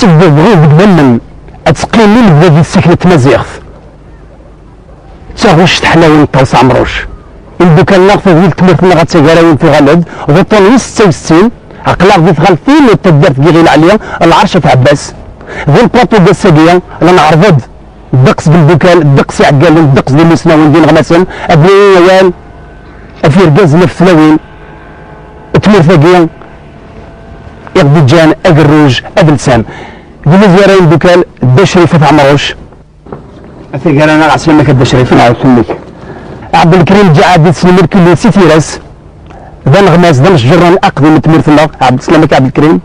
تبغي بدمن اتقيمي لبدا السكنة مزيغ تاغوش تحلاوين طوس عمروش إن كان ناقص في التمرثنا غتساقراوين في غلد وغطوني 66 عقلاق ذي ثغلثين وتدار في غير عليا العرش في عباس ذي البلاطو ديال الساقية انا نعرض الدقس بالبوكال الدقس يعقال الدقس ديال المسناوين ديال غماسن ابني ويال افيركاز نفس ثلاوين التمرثاقية يغدي جان اقروج ابلسان ديما زيارين بوكال دا شريفة عمروش أثير أنا عسلمك دا شريفة عسلمك عبد الكريم جا عاد يسلمك كل سيتيراس ذا نغماس ذا نشجران أقدم تمرثنا عبد السلامك عبد الكريم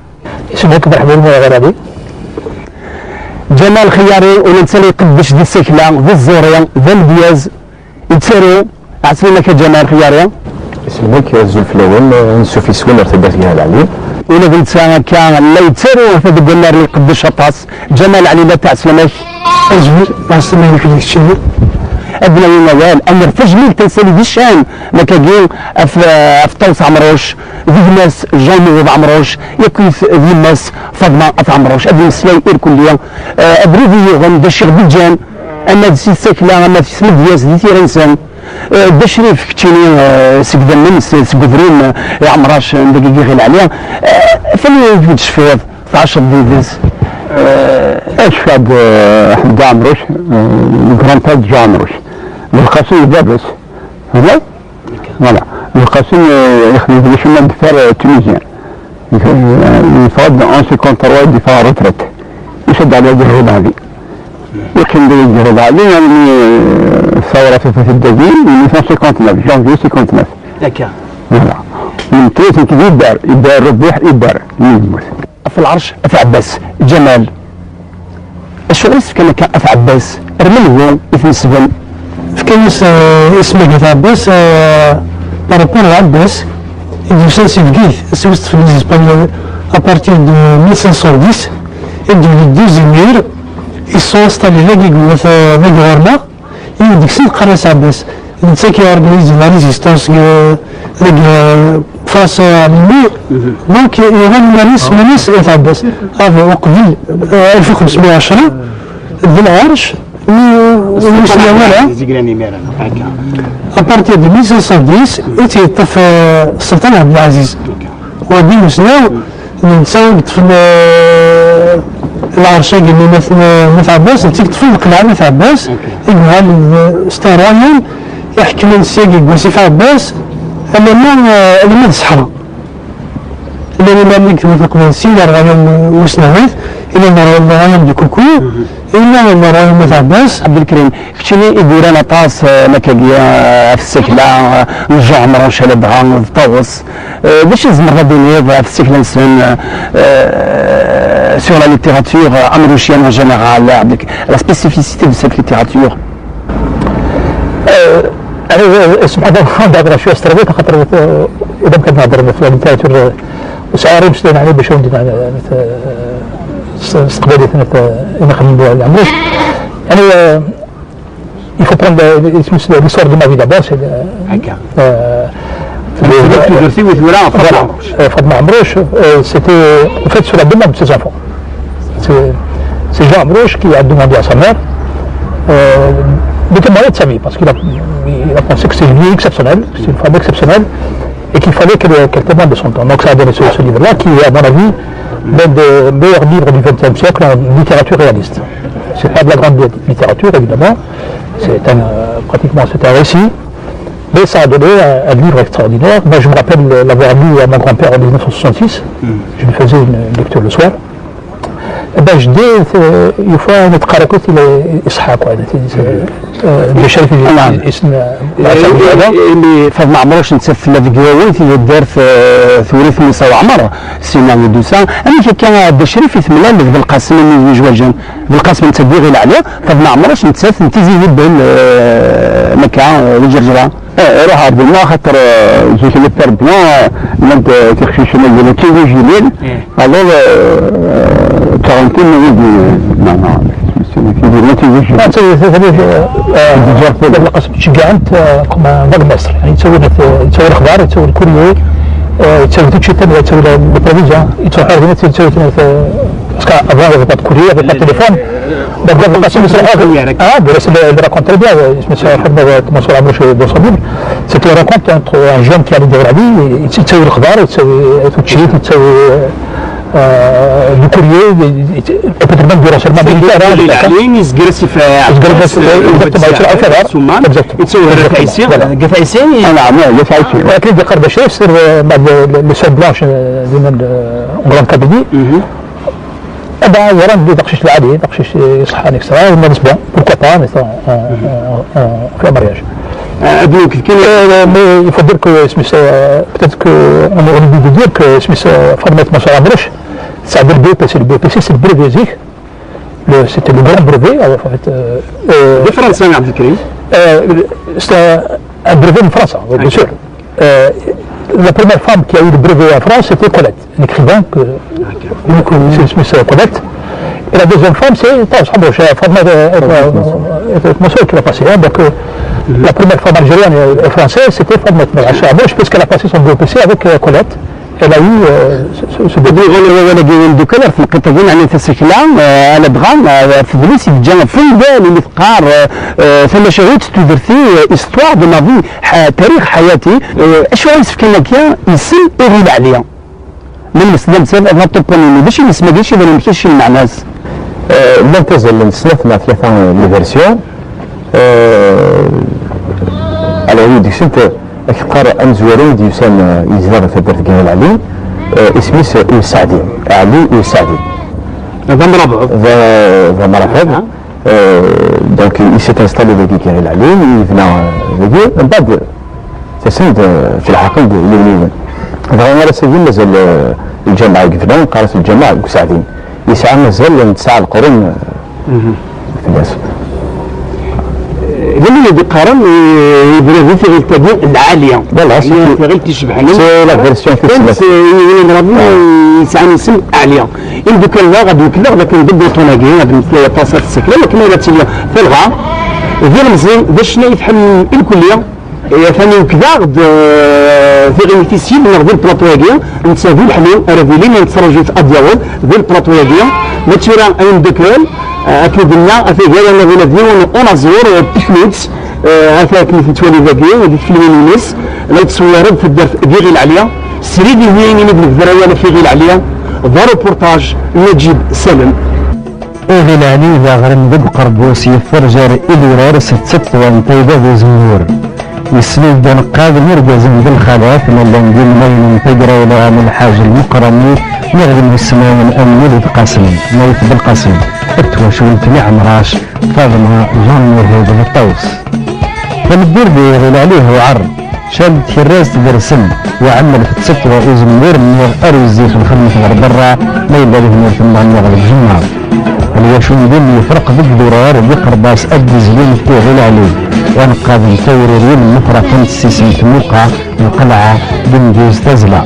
اسمك مرحبا غير هذه جمال خياري وننسى يقدش ذي السكلة ذي الزورية ذا البياز يتسارو عسلمك جمال خياري اسمك الزلفلاون نسوفي سوين ارتباط هذا عليه ولا قلت كان لا يتسارو فهذا قلنا اللي يقدش الطاس جمال علي لا تاع سلامك أجمل مع السلامة في الشيء ابن النوال امر تجميل تنسالي ذي الشان ما كاين في طوس عمروش ذي الناس جامي عمروش يكيف ذي الناس فاطمه عمروش ابن السلاي كليه ابريدي غن دشير بلجان اما دي ساكله اما في سمد دياز دي تيرانسان دشريف كتشيني سكدان من سكدرين عمراش دقيقه غير عليها فين في الشفيض في 10 ديفيز أشهد أحمد عمروش الجرانتات جامروش القاسم بابس هلا ولا القاسم يخدم في الشمال دفاع تونسيا يفرض أن 53 دفاع رترت يشد على الجهود هذه يمكن الجهود هذه يعني ثورة في الدجيل من 1959 جانفي 59 دكا ولا من تريس كبير يدار الربيح يدار في العرش في عباس جمال الشغل كان في عباس رمل هو في السبن في كنيس اسمه في عباس بارابور عباس ils sont civils c'est les Espagnols à partir de 1510 et de deux émirs ils sont installés là في Guarma et ديك السنة قراص عباس c'est qui organise la résistance face à l'ennemi donc يغني ناس في عباس هذا وقبل 1510 ذي العرش à partir de 1510 يتطف السلطان عبد العزيز ودي مسناو نتساوبت في العرشة اللي مثل عباس تيكتفل القلعة مثل عباس يقولها ستارايون يحكم السيقي وسيف عباس أمام الصحراء اللي ما نكتب في القبانسي إلى الغايم وسنوات إلى الغايم دي كوكو إلى الغايم مثل عباس عبد الكريم كتشني يدير انا طاس مكاقيا في السكلة نرجع عمران شالب غان طاوس باش زمر ديني في السكلة نسون sur la littérature amrouchienne en général avec la spécificité de cette littérature سبحان الله نهضر شويه استرابيت خاطر اذا كان نهضر في الليتيراتور وسعاري باش عليه باش ندير استقبالي انا خلينا العمروش يعني il faut prendre l'histoire de ma vie d'abord c'est Fatma Amrouche c'était en fait sur la demande de ses enfants c'est Jean Amrouche qui a demandé à sa mère de témoigner de sa vie parce qu'il a pensé que c'est une vie exceptionnelle, c'est une femme exceptionnelle et qu'il fallait qu'elle témoigne de son temps. Donc ça a donné ce livre-là qui est à mon avis l'un des meilleurs livres du XXe siècle en littérature réaliste. C'est pas de la grande littérature évidemment, pratiquement c'est un récit, mais ça a donné un livre extraordinaire. Moi je me rappelle l'avoir lu à mon grand-père en 1966, je lui faisais une lecture le soir. باش ديت يفا نتقاركوت الى اسحاق بشرف اسم اللي فاطمه عمروش نتسف لا فيديوهات اللي دار في ثوريث النساء وعمر سينا ودوسا انا كان بشري في ثملا بالقاسم من جواجان بالقاسم تدير غير عليه فاطمه عمروش نتسف نتيزي بين مكان الجرجره روح عبد الله خاطر جيت للتر بلان لانت تخشيش من تيجي جيلين الوغ تارنتين معنا القسم تشجعت باق مصر يعني تسوي الاخبار تسوي الكوريو تسوي تشتم تسوي التلفزيون تسوي حاجه تسوي parce qu'avant il n'y avait pas de courrier, il n'y avait pas de téléphone. Donc il raconte très bien, je me suis rappelé comment ça l'a dans son livre. C'était une rencontre entre un jeune qui allait dire la vie, il تسوي الخضار, تسوي du courrier, peut-être même du renseignement militaire. العليم يسجرسي في يتسوي قفايسي نعم قفايسي ولكن دي قربشي يصير بعد لي سول بلانش ديما اون كابيدي هذا يران دي دقشيش العادي دقشيش يصحى نكسرا بالنسبه بوركوا با في المارياج donc il faut dire que peut-être qu'on aurait dû dire que Fadmet Moussa Amrouche, ça a le BPC. Le BPC, c'est le brevet ZIC. C'était le grand brevet. En fait, de France, c'est un brevet de France, bien sûr. La première femme qui a eu le brevet en France, c'était Colette, un écrivain que c'est Colette. Et la deuxième femme, c'est Fadmet qui l'a passé. Donc, la première femme algérienne et française, c'était Fadmet Moussa Amrouche, puisqu'elle a passé son BPC avec Colette. Elle a eu ce بدي يقول دوكلر في القطعين عن تسكلام على بغام في بليس يتجمع في البال اللي فقار ثم شهود تدرسي استوار دو مافي تاريخ حياتي اش عايز في كنكيا يسل اغيب عليا من مسلم سبب غطو بونيني باش نسمع ديش اذا مشيش المعناس لم تزل نسلفنا ثلاثه لي فيرسيون على يدي سنت اكثر انزورين دي يسمى يزداد في درت كان العلي اسمي السعدي علي والسعدي هذا مربع ذا مرحبا دونك يسيت انستالي ذاك كان العلي يبنى ذاك من بعد تسند في العقد اليومي هذا انا سجل مازال الجامعه قفلان قالت الجامعه سعدين يسعى مازال 9 القرون في الناس لما يقارن يبغى في التدين العاليه لا في غير تشبح سي لا فيرسيون كنت نضرب يسعني اسم عاليه ان دوك لا غادي كلا لكن بدو طوناكي بالنسبه لطاسات السكنه لكن لا تيجي في الغا ديال مزيان باش يفهم الكليه ثاني كذا في غير سيل نغدي البلاطوياكيا نتسافي الحلول رافيلين نتفرجوا في ادياول ذي البلاطوياكيا نتيرا اين دكال اكيد لنا في غير انا غير ديون اونازور تكنيكس هذا كيف تولي ذاكيه وديك فيلمين الناس لا تصورت في الدرس غير العليا سريدي هويني من الذرايا في غير العليا ذا ريبورتاج نجيب سلم غير العلي ذا غرم دق قربوس يفرجر الى رارس تسطوان طيبه وزمور يسند دون قادر مرقز من الخلاف من لندن مين تجرى ولا من الحاج المقرمي نغرم السماء من أمير القاسم ميت بالقاسم اتوشولت عمراش فاطمة جون وهيد الطوس فالدير بيغل عليه وعر شالت كراس درسم وعمل في السطوة وزمور من أروزي في الخدمة برا ما يبالي من ثم عن يغلب جمار اليشون دين يفرق بالدرار بقرباس أدي زلين في غل عليه وانا قادم توريرين مفرقا السيسم تموقع القلعة بنجوز تزلع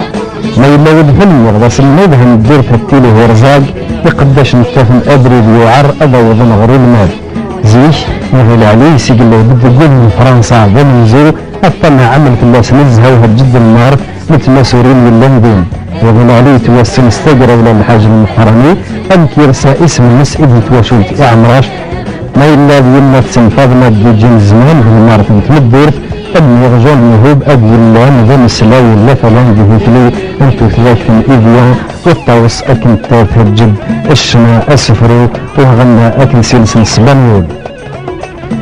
ما يلا ود فيلم يغضس الميدها ندير فتيلي ورزاق يقداش نتفن ادري بيوعر ابا وضن غرور المال زيش نغيل عليه سيقل له بده يقول من فرنسا بنزو اطلع عمل في الناس نزها وهد جدا النار مثل ما سورين واللندن وغيل عليه توسل استقرا ولا الحاج المحرمي انكر اسم الناس ابن تواشلت اعمراش ما إلا ديالنا تسنفاض ما ديجين زمان في المارت متمدر أبني رجال مهوب أبي الله نظام السلاوي لا فلان ديهوتلي أنتو ثلاثة إذيان والطوس أكن تهجد الشنا أسفرو وغنى أكن سلسل سبانيول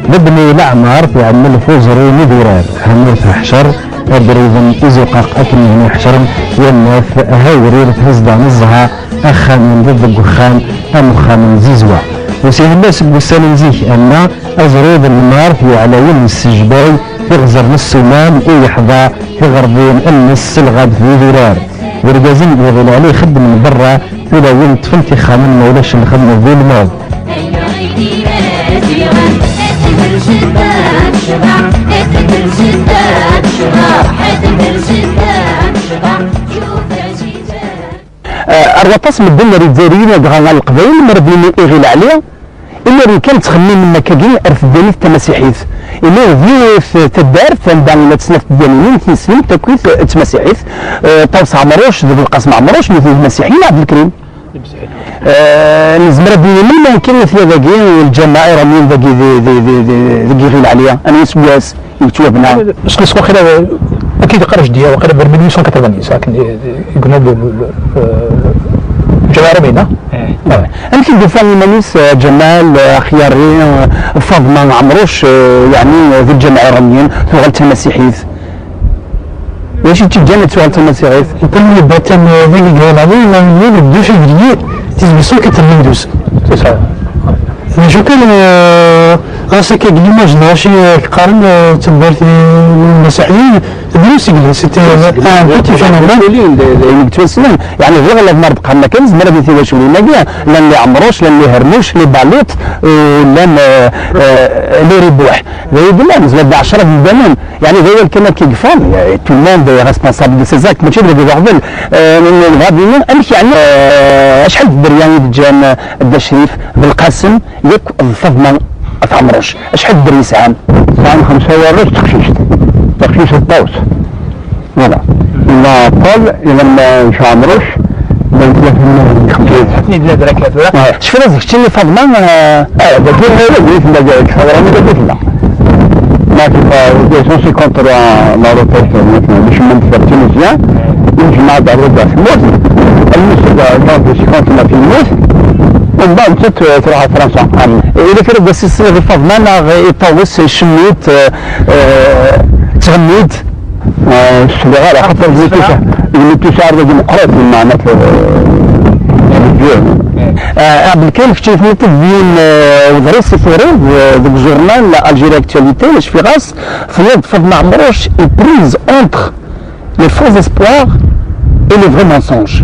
نبني الأعمار في عمل فوزري ندورار هموت حشر أدريضا إزوقاق أكن من حشر والناف هاوري لتهزدا نزها أخا من ضد الدخان أمخا من زيزوا وسيه الناس بوسان زيك أن أزرود النار في علوين السجباي في غزر السمان ويحظى في غربين النس الغاد في ذرار ورجازين يغيل عليه خدم من برا في لوين طفلتي خامن مولاش الخدمة ذي الماض الرطاس من الدنيا الجزائريين غانا القبائل مرضين يغيل عليه إلا اللي كانت تخمم من مكاين أرث الدنيا التمسيحيت إلا في تدار فندان تسنف الدنيا تنسلم تكويت تمسيحيت طوس عمروش ذو القاسم عمروش مثل المسيحيين عبد الكريم نزمر من يمكن في ذاكي والجماعه رامين ذاكي غير عليا انا سواس يتوبنا باسكو سوا خير اكيد قرش ديال وقيلا ب 1890 ساكن قلنا جماعه رامين يمكن دفع المانيس جمال خياري فاطمه عمروش يعني ذي الجماعه رامين ثغلت مسيحيت واش تجانا ثغلت مسيحيت يقول باتن ذيك قال عليه لا 2 février 1892 سي سا جو كان غاسك ليماج ماشي قارن تبارتي المسيحيين دروس يقول سيتي ان بيتي فينومين توسلم يعني غير ما بقى ما كانش مرة في واش ولينا كاع لا اللي عمروش لا اللي هرموش لا باليط ولا لي ربوح بالله نزل 10 الزمان يعني هو كما كيقفل تو موند ريسبونسابل دو سيزاك ماشي اللي بيغفل من غاديين امشي يعني شحال دريان دجان الشريف بالقاسم ياك الفضمه عمروش شحال دري ساعه 5 ورش تخشيش الطوس فوالا إلا طال إلا ما عمروش بين 350 حتني بلاد ركلات ولا شوف راسك شتي اللي فاضمه داك هو في بلاد كثر لا ما كيف 153 لا روتيشن مثلا باش من تونسيا نجمع بعض الرجال في الموت الموت بعد 50 في الموت ومن بعد تروح فرنسا إذا كان بس السنة فاضمه يطوس شميت تغنيت الصغار خاطر اللي تشعر ديمقراطي معناتها قبل كان كنت بين ودرست في غريب ذاك الجورنال الجيري اكتواليتي واش في غاس في يد فاطمه عمروش بريز اونتر لي فوز اسبوار اي لي فري مونسونج.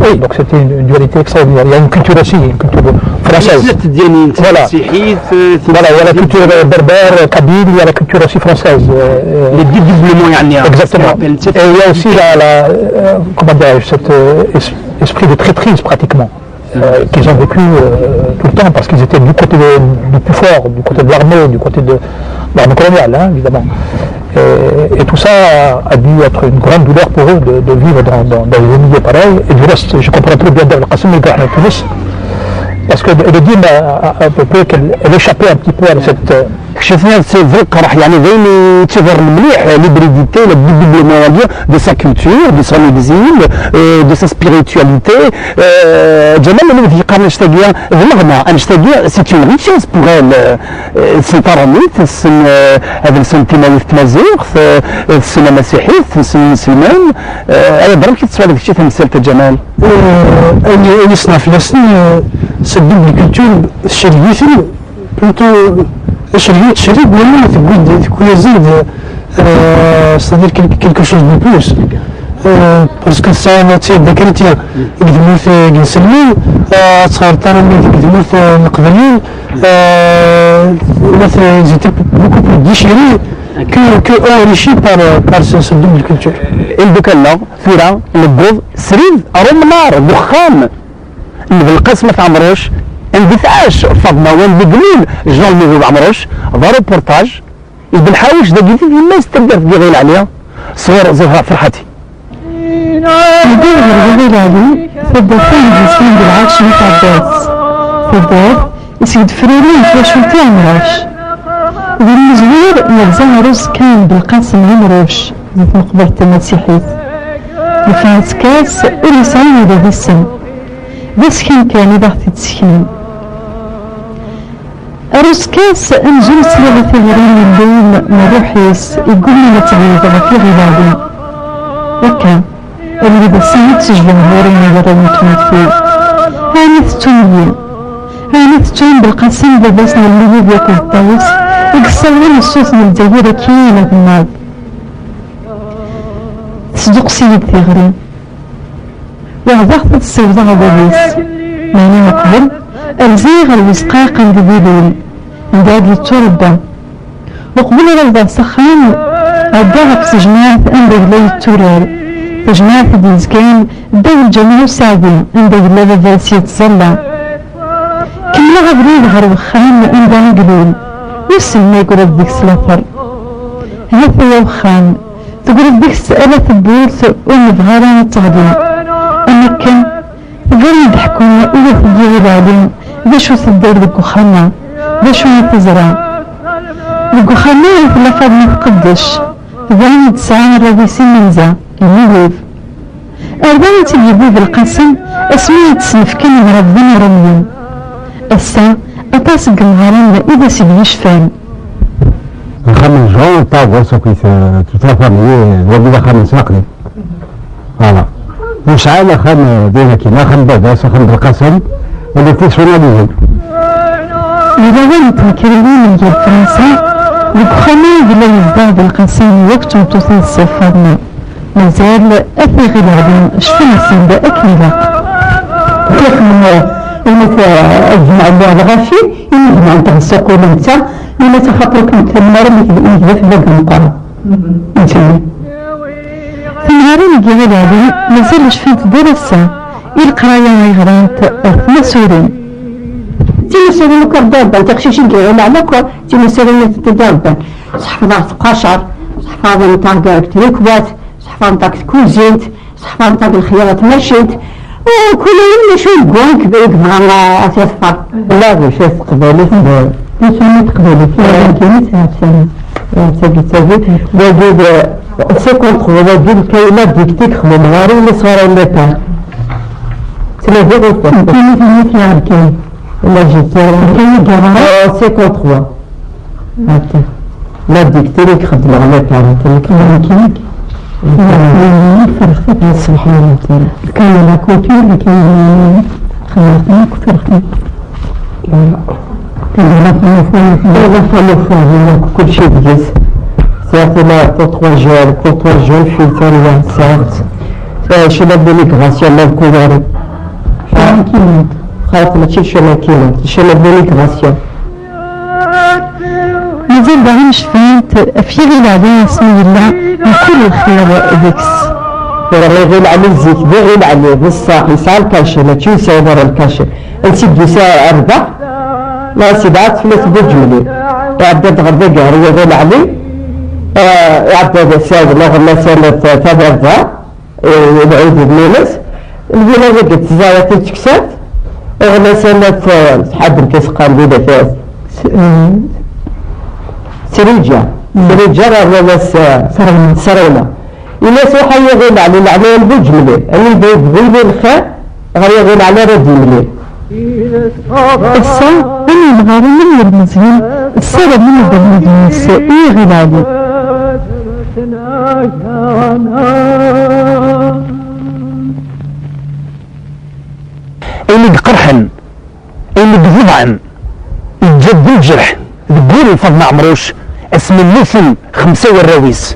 Oui, donc c'était une dualité extraordinaire. Il y a une culture aussi, une culture française. Voilà. Voilà, il y a la culture berbère, kabyle, il y a la culture aussi française. Les dédoublements, exactement. Et il y a aussi comment dirais-je, cet esprit de traîtrise pratiquement. Qu'ils ont vécu tout le temps parce qu'ils étaient du côté du plus fort, du côté de l'armée, du côté de l'armée coloniale, hein, évidemment. Et tout ça a dû être une grande douleur pour eux de vivre dans des milieux pareils. Et du reste, je comprends très bien Qassim El Tunis, parce que le dit à peu près qu'elle échappait un petit peu à cette... شفنا الفرق راح يعني زين تظهر مليح ليبريديتي لا ديبلومون دو سا كولتور دو سا ميديزين دو سا سبيريتواليتي جمال اللي في قرن اشتاقيا المغنى انشتاقيا سي اون ريتشيس بوغ سن ترانيت هذا السن تيمانيت تمازيغ السنه مسيحيت السنه مسلمان انا ضرب كي تسوى هذاك الشيء تمثال جمال اللي يصنع في السن سي دوبل كولتور الشريفي بلوتو شريت شريك ولا تقول زيد c'est-à-dire quelque chose de plus parce que ça نتي ذكرتي يقدموا في جنسلمين صار ترى يقدموا في القبلين مثلا زيت beaucoup plus déchiré que enrichi par ce double culture. البكلا فيرا البوض سريد أرم نار دخان بالقسمة عمروش اندفعاش فاطمه وين بقليل جون ليفو عمروش ضرب ريبورتاج بالحوايج داك ما يستبدل في غير عليها صور زهره فرحتي يدور غير علي تبدا فين جسمين بالعرش عباس تبدا يسيد فريرين فاش تاع عمروش والمزوير يلزم رز كان بالقاسم عمروش في مقبرة المسيحيت وفات كاس ورسالة ذا السن بس كان يضغط تسكين أرسكاس أنزل سلغة ثغرين الليل مروحيس يقولنا لتغيظ في غلابي وكا اللي بسيط سجل مهورين يغرين تمثيل هانثتون بالقسم ببسنا اللي بياكل الطاوس يقصرون الصوت من الدائرة كينة بالنار تصدق سيد ثغرين وضغط السيدة غضبيس ماني مقبل الزيغ الوسقاق الجبيلين عند التربة وقبل رضا سخان عداها في جماعة أندق لي الترال في جماعة ديزكان دو الجميع سعدي أندق لي فاسية تصلى كملا غبريد غروخان أندق قبيل يسمى يقول ديك سلافر هذا يوخان تقول ديك سألة البورث ومبغارة التغدين أما كان غير يضحكون إذا تجي غير ذا شو تدير ذاك وخانا ذا شو تزرع ذاك وخانا يطلع فاضل تقدش ذا تسعى الرئيسي منزا المغرب أربعة تجيبوا بالقسم اسمه تسنف كلمة ربنا رميا السا أطاسق الغرام إذا سيدي شفان خمس جون طاق وسوكي تترفع لي وبدا خمس نقلي فوالا مش عالة خم دينك ما خم بابا خم بالقسم اللي تسونا ليه إذا ولد الكريمين من فرنسا البخامي بلا يزداد بالقسم وقت توصل السفرنا مازال أثيغ العدم شفنا السنبا أكملة كيف من الجمع اللي على غاشي ينجمع انت الساقول انت لما تخاطرك انت المرة اللي تبقى في باقي المقارنة انتني في النهار اللي قاعد علي مازال شفت درسة القراية غيغران مسؤولين تيمسورين كردابة تخشيش نقول على كور تيمسورين تدابة صحفة قشر صحفة نتاع كتريكوات صحفة نتاع كوزينت صحفة نتاع الخيارات مشيت وكل يوم شو يقول كبير معنا أسفر لا غير شيء قبالي مش أنا قبالي كيف سنة تبي وجود سيكونت وجود كلمات ديكتيك خمو مغاري اللي صار الليتا تلاقي غوطة كيف مثل عركي لا جيت كيف جرى سيكونت خوا هاتا لا ديكتيك خدم على بارا كيف فرق سبحان الله كان لا كوتور كان خلقنا فرقنا كل شيء بجس certes là pour trois jeunes filles certes شباب ديميغراسيون ما نكونوا خاطر ماشي شمال كيما شمال ديميغراسيون مازال باغي شفيت في غير العدم اسمه الله من كل الخير ذكس راه غير على الزيت غير عليه بالصاح يسعى الكاشي ماشي يسعى برا الكاشي نسيب ساعة أربع لا سبعة فلوس بجملي يعدد غدا قهري غير علي يعدد ساعة نغمى سنة تبرد يبعيد بمينس البينا ذاك تزاوية تكسات غدا سنة حد الكيس قانبيدة فيها سريجة راه ناس سرونا الناس وحي غير علي العمل بجملي أنا بغيلي الخير غير على ردي ملي السا أنا الغاري من المزيان السبب من الدنيا إيه غير علي اللي قرحن اللي ضبعن الجد الجرح تقول الفضل معمروش اسم النسل خمسة والراويس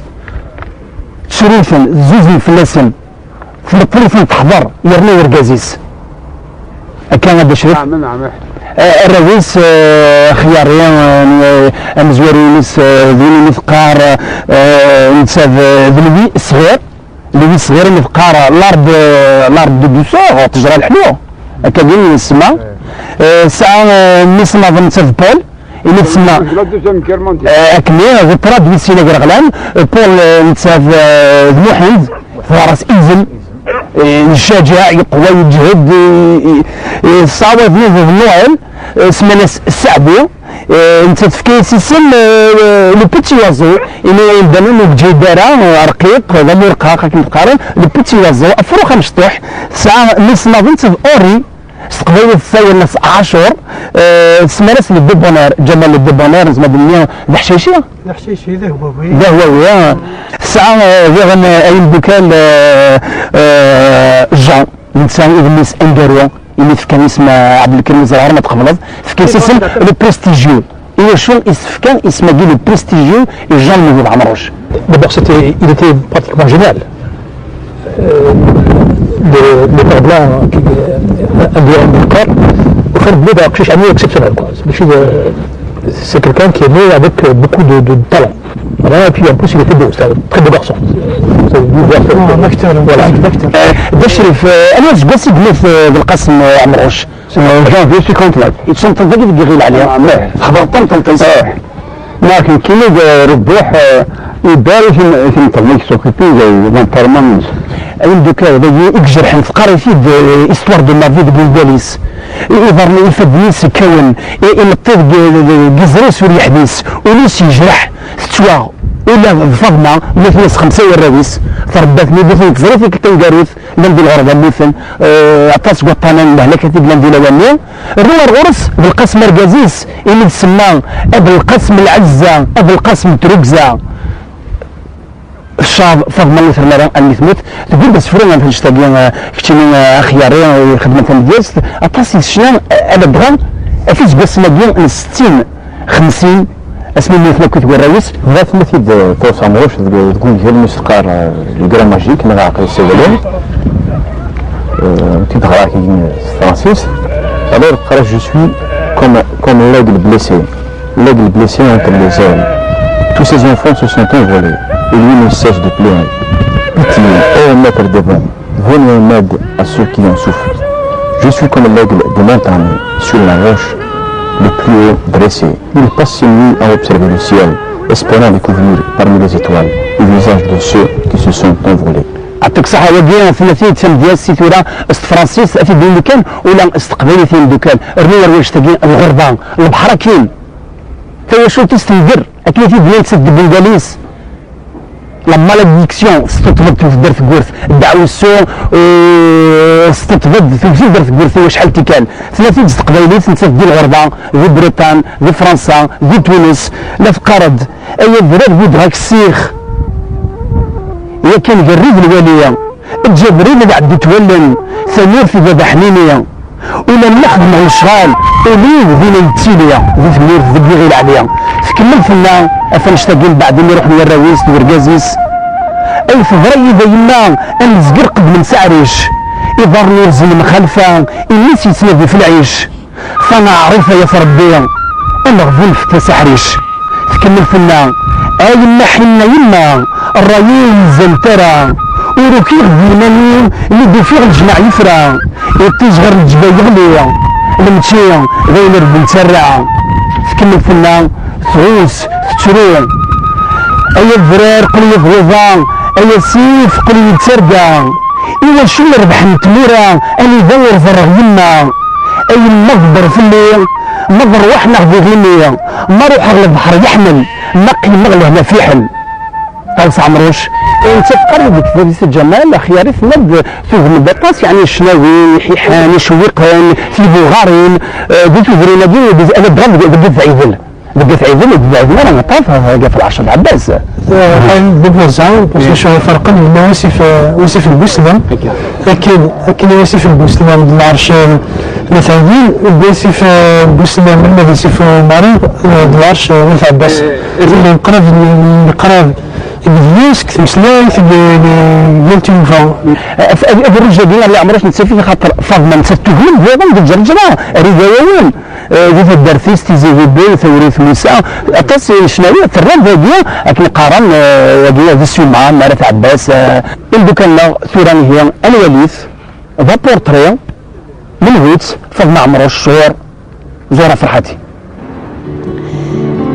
شريفا زوزي فلاسن في الطريفة تحضر يرمي ورقازيس كان هذا شريف الرئيس خياريان مزورينيس ذولي مثقار نتساف ذولي صغير اللي صغير مثقار لارد دوسور تجرى الحلوة كاين نسمع ساعة نسمع نتساف بول اللي تسمى اكمل غطرات بيسينا غرغلان بول نتساف ذموحند فارس إنزل الشجاع يقوى يجهد الصعوبة في النوعين اسمه السعدي انت تفكيس اسم لو بيتي وازو اللي يبان انه بجدارة رقيق هذا مو رقاق كيما تقارن لو بيتي وازو افروخ مشطوح ساعة نسمع بنت اوري استقبلوا الثاير ناس عاشور سمارس للدبونير جمال الدبونير نسمع بالمية الحشيشية الحشيشي ذا هو ذا هو الساعة غير أين بكال جان الإنسان إغنيس أندروا اللي فكان اسم عبد الكريم زهر ما تقبلض فكان اسم لو بريستيجيو إيه شو فكان اسمه لو بريستيجيو جان مهيب عمروش. D'abord, il était pratiquement génial. Les pères blancs, un corps, au fait, c'est un ami exceptionnel. C'est quelqu'un qui est né avec beaucoup de talent. Voilà, et puis en plus il était beau, c'est un très beau garçon. بشرف انا واش قاسي قلت بالقسم عمروش جانفي 59 يتشنط ذاك اللي قيل عليها خبر طنطن صحيح لكن كيما ربوح يبان في الانترنت سوكيتي زي الانترمانس أين دوكا يجرحن في قرية في إستوار دو مافي دو بولغاليس يظهرني يفدنيس كون ينطيق جزروس ولي يحبس وليس يجرح توا ولا فضنا مثلث 5 والراويس فرباتني مثل تزريفي كنت نقاروث لندي الغرض مثل عطاس قطانا مهلكة لندي لواني الروار غرس بالقسم مركزيس اللي تسمى بالقسم العزة بالقسم تروكزة الشعب فضلا مثل مرة اللي ثمت تقول بس فرنا في الاشتاقين كتير خيارين وخدمة ديالس عطاس شنو أنا بغا أفيش بس مديون 60 50 اسمي مثل كنت الرئيس ذات مثل توصى مروش تقول هي الموسيقار الجرام ماجيك من عقل السيدلين تدغى كي فرانسيس alors je suis comme l'aigle blessé entre les ailes. Tous ces enfants se sont envolés et lui ne cesse de pleurer. Pitié, ô maître des vents, venez en aide à ceux qui en souffrent. Je suis comme l'aigle des montagnes sur la roche le plus haut dressé. Il passe ses nuits à observer le ciel, espérant découvrir parmi les étoiles le visage de ceux qui se sont envolés. يعطيك الصحة ودينا ثلاثية تم ديال السيتورا است فرانسيس في بين كان ولا استقبالي ثين دوكان الريال واش تاقين الغربة البحر كاين فهي شو تستنذر أكيد في ديال سد بنغاليس لما لا ديكسيون استطبد في درت كورث الدعوة السوء استطبد في درت كورث واش شحال كان ثلاثية استقبالي ثلاثة ديال الغربة ذي بريطان ذي فرنسا ذي تونس لا في قرد أي دراب بودراك السيخ هي كان قريب الوالية الجبريل اللي عاد يتولن ثمور في باب حنينية ولا نخدم على الشغال وليه ذينا التيلية ذي ثمور ذي بيغيل عليا تكمل فينا افنشتاقين بعد نروح للراويس ورقازيس اي فضري دايما انزقر قبل نسعريش يضرني يرزل مخالفة الناس يتنبي في العيش فانا عرفة يا فربي انا غفل في تسحريش تكمل فينا اي ما حنا يما الرايين زنترا وروكيغ ديماني اللي بفيغ الجماع يفرا يتيجغر الجبال يغلي المتشي غير بنتسرع تكمل فينا تغوس تشرو اي الضرار قلي بغيضا اي سيف قلي تسرقا ايوا شو ربح نتمورا اني دور فرغ يما اي المغبر في الليل مضر وحنا غدي ما روح على البحر يحمل نقي مغلى هنا في حل توسع مروش انت قرب في الجمال خياري في نبض في البطاس يعني شناوي حيحان شويقان في بوغارين دي تدرينا دي انا بغيت عيدل بقيت عيدل انا نطافها في العشر عباس بالفرزان باش فرقا بين وصف المسلم لكن وصف المسلم العرش مثلا وصف المسلم الذي يصف مريض العرش مثل عباس اللي قرب بزيس كثر سلايث بالتليفون الرجال ديالنا اللي عمرش نتسافي خاطر فاضمه نستوهم هذا الجرجره رجايين ذي الدرثيس تيزي بين ثوريث موسى اتصل شناوي الرد ديال لكن قارن ديال ذي السمعه معرفه عباس اللي كان ثوراني هي الوليث ذا بورتري من هوت فاضمه عمرو الشهور زوره فرحتي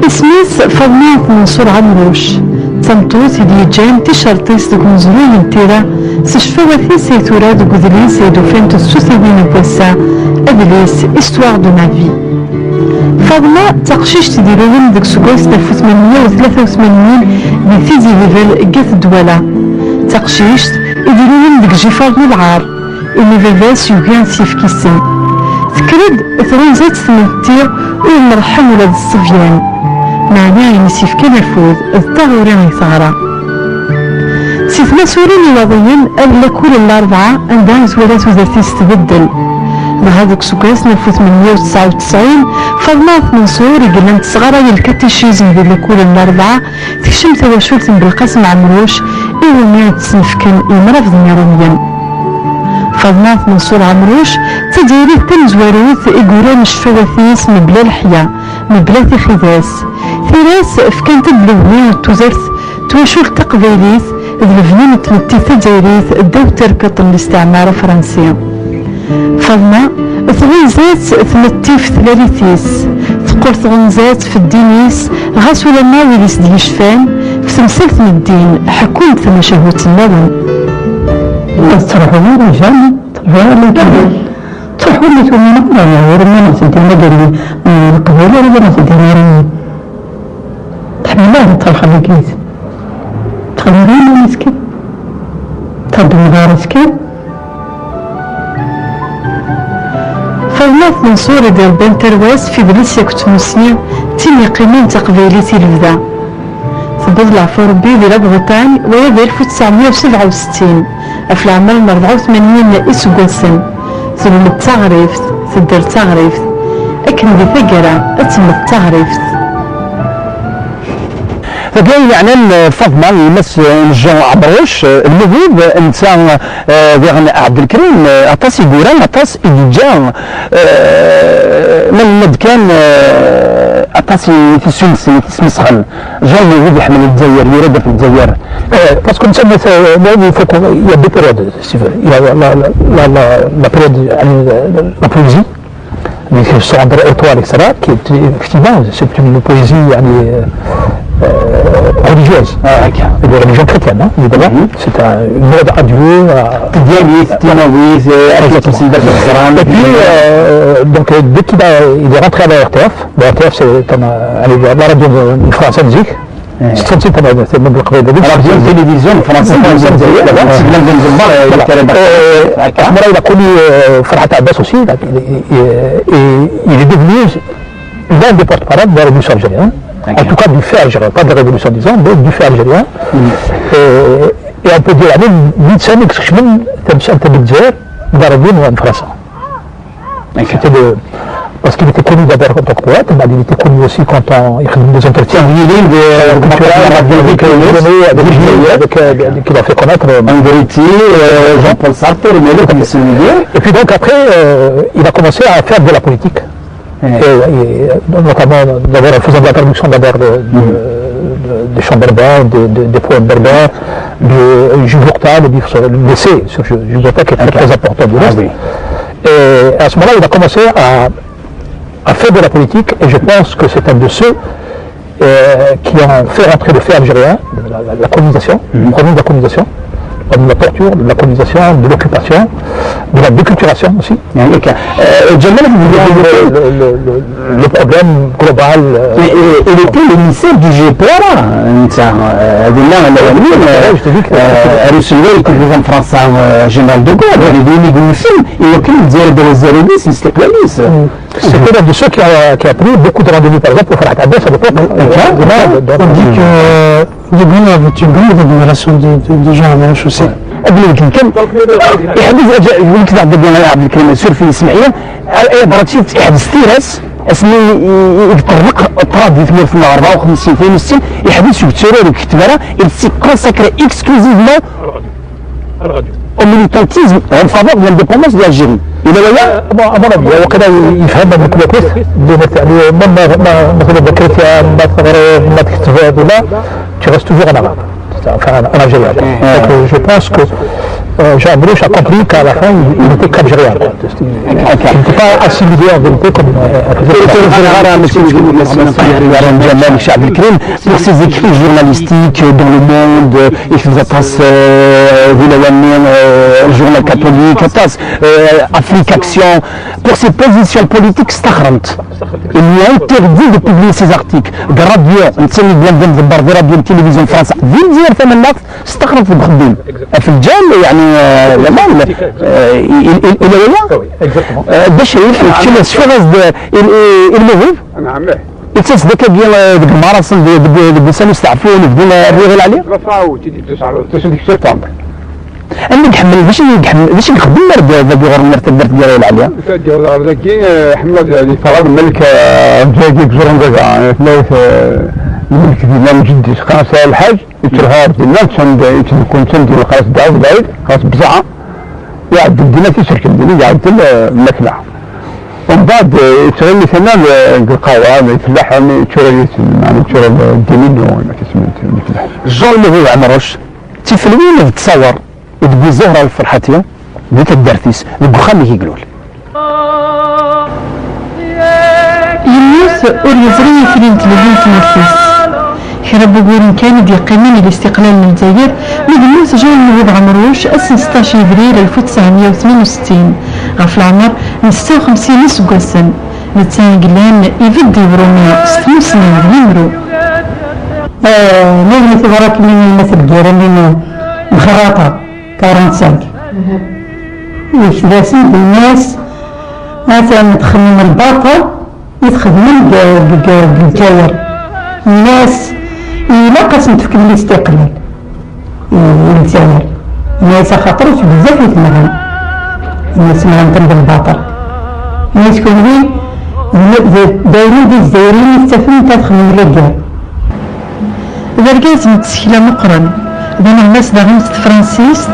اسميس فاضمه منصور عمروش تمطوط دي جان تشرطيس دك مزروي انتيرا سشفوثي سيتورا دك ذليس يدوفين تسوثيبين بوسا ادليس استوار دو مافي فاضمة تقشيش تديرون دك سكويس 1883 بثيزي ليفل قاث الدولة تقشيش يديرون دك جيفار العار اللي فيفاس يوغان سيفكيسن تكرد ثرونزات ثمنتير ويمرحم ولاد الصفيان معناه ينسيف كما فوز الطاغورين ثغرة سيث مسؤولين الوضعيين أغلى كل الأربعة عندها زوالات وذاتيس تبدل بهذاك سكاس 1899 فاضمة منصور يقلن تصغرى الكاتيشيزم ديال كل الأربعة تكشم تواشلت بالقاسم عمروش إيوميا تسنفكن المرافض نيروميا فاضمة منصور عمروش تديري تنزواروث إيقوران الشفاوثيس من بلا الحياة من بلا خذاس ثلاث فكانت الدولية والتوزرث تواشل تقبيليث الفنين تمتي تجاريث الدو تركط الاستعمار الفرنسي فاضمة ثغنزات ثمتي في ثلاثيث تقول ثغنزات في الدينيس غاس ولا ناويليس دي شفان في تمثلت من الدين حكومة مشاهوت النون بس تروحوا لي رجال تروحوا لي تروحوا لي ثم ورمينا سنتين مدري القبيلة رمينا سنتين تحملها تطلع الكيس تخلينا مسكين تخدم مسكين فالناس من صورة ديال بنترواس في بليسيا كنت مسنين تيني قيمين تقبيلي تلفدا تبض العفو ربي ديال بغطان ويا ديال 1967 في العام 84 إسكوسن تبل التغريفت تدير التغريفت أكن دي ثقرة أتم التغريفت فكاين يعني الفاطمه يمس الجون عبروش المذيب انت ديال عبد الكريم عطاس يقولان عطاس يجا من كان عطاس في السنس مسخن جا المذيب يحمل الجزائر يرد في الجزائر باسكو نسمى il faut qu'il y a deux périodes si vous il y a la période يعني la poésie avec Sandra Étoile etc qui est effectivement c'est une poésie يعني religieuse, de religion chrétienne, hein, évidemment. C'est une mode à Dieu. Et puis, donc, dès qu'il est rentré à la RTF, la RTF c'est comme la radio française musique. C'est même la télévision française. Il a connu Farhat Abbas aussi, et il est devenu l'un des porte-parole de la révolution algérienne. En tout cas du fait algérien, pas de la révolution disons, mais du fait algérien. Et on peut dire la même médecin extrêmement intellectuel d'Arabien ou en français. Parce qu'il était connu d'abord en tant que poète, mais il était connu aussi quand il faisait des entretiens qu'il a fait connaître Andretti, Jean-Paul Sartre, et puis donc après, il a commencé à faire de la politique. Et notamment d'abord en faisant de la traduction d'abord des chants berbères, des poèmes berbères, de Jules Bourtal, l'essai sur Jules Bourtal qui est très important du reste. Et à ce moment-là, il a commencé à faire de la politique, et je pense que c'est un de ceux qui ont fait rentrer le fait algérien, la colonisation, le problème de la colonisation, de la torture, de la colonisation, de l'occupation, de la déculturation aussi. Le problème global. Il était l'émissaire du GPRA. Je te dis que le président français général de Gaulle, il est venu du film, il a pu dire de les érudits, c'était plaisir. C'était l'un de ceux qui a pris beaucoup de rendez-vous, par exemple, pour Farhat Abbas à l'époque. On dit que les Gaulois avaient une grande admiration des gens à Manche aussi. قبل يمكن يحدث يقول لك عبد الله عبد الكريم يسير في الاسماعيليه برات شي يحدث تيراس اسمي يطرق اطراد في 54 62 يحدث شي تيرور كتبره il consacré exclusivement au militantisme en faveur de l'indépendance de l'Algérie. إلى وياه à mon avis وكذا يفهمها من كل كويس يعني مثلا بكريتيان ما تغرب ما تكتب ولا tu restes toujours en arabe. Enfin, en Algérie. Donc, je pense que Jean Amrouche a compris qu'à la fin, il était qu'algérien. Il n'était pas assimilé en vérité comme pour ses écrits journalistiques dans le monde, il faisait journal catholique, Afrique Action, pour ses positions politiques stagnantes. Il lui a interdit de publier ses articles. Radio, une télévision française, ثم الناس استخرج في المخدم في الجامع يعني لما الى وياه باش يفهم شو قصد الموهوب نعم التاس ذاك ديال ديك المراسم ديال الانسان يستعفون يبدون الرغل عليه رفعوا تيدي 9 سبتمبر انا نحمل باش نخدم ذاك غير المرتب درت ديال العليا ديال ذاك حمل ديال فرض الملك جاكيك زورن دغا ثلاث الملك ديال جدي خاص الحاج يترهار ديال تكون تندير خاص داود بعيد خاص بزعه يعد الدنيا تشرك الدنيا يعد المكنه ومن بعد يشغل لي ثمن القهوه يفلح تشري يعني تشري الجميل وما كيسمى الجو اللي هو عمروش تيفلوين تصور تقول زهره الفرحاتيه ديك الدرتيس البخام اللي كيقولوا يموت وريزري في التلفزيون في النفس حرب بقول كان دي قيمين الاستقلال للجزائر مدن يموت جون نوض عمروش أس 16 إبريل 1968 غف العمر 56 اسكواسن نتسانقلان يفدي بروميا 6 سنين يمرو نجم تبارك من مثل جيران من مخراطة 45 يثلاثين الناس مثلا تخدم الباطل يتخدم بالجاير الناس إلا قسم تفكر الاستقلال الجزائر الناس خاطرش بزاف يتمغن الناس ما عندهم بالباطل الناس كلهم دايرين دي الجزائريين يستفيدون تخدم الرجال ذرقاز متسكلة مقرن بين الناس داغمت فرانسيس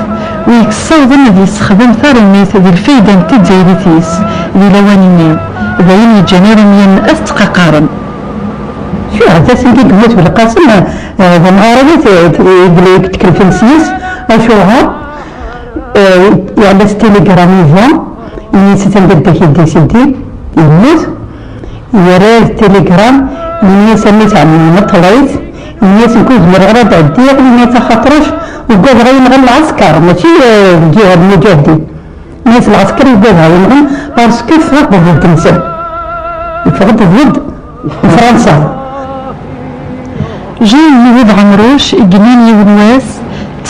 ويكساوض الذي يستخدم ثارميت ذي الفايدة نتا دزايريتيس ذي لوانيني ذاين الجنارميا أستقى قارن شو هذا سنكي قمت بالقاسم هذا معارضة يقول لك تكلفنسيس أشوها يعني تيليجراميزا اللي ستنقدك يدي سيدي يموت يراد تيليجرام اللي سميت عن مطلعيت الناس يكون مرغرة عدية اللي ما تخاطرش وقاد غير العسكر ماشي الجهة المجاهدين الناس العسكر يقادها ينغم باسكو فقد ضد النساء فقد ضد فرنسا جاي نوض عمروش جناني ونواس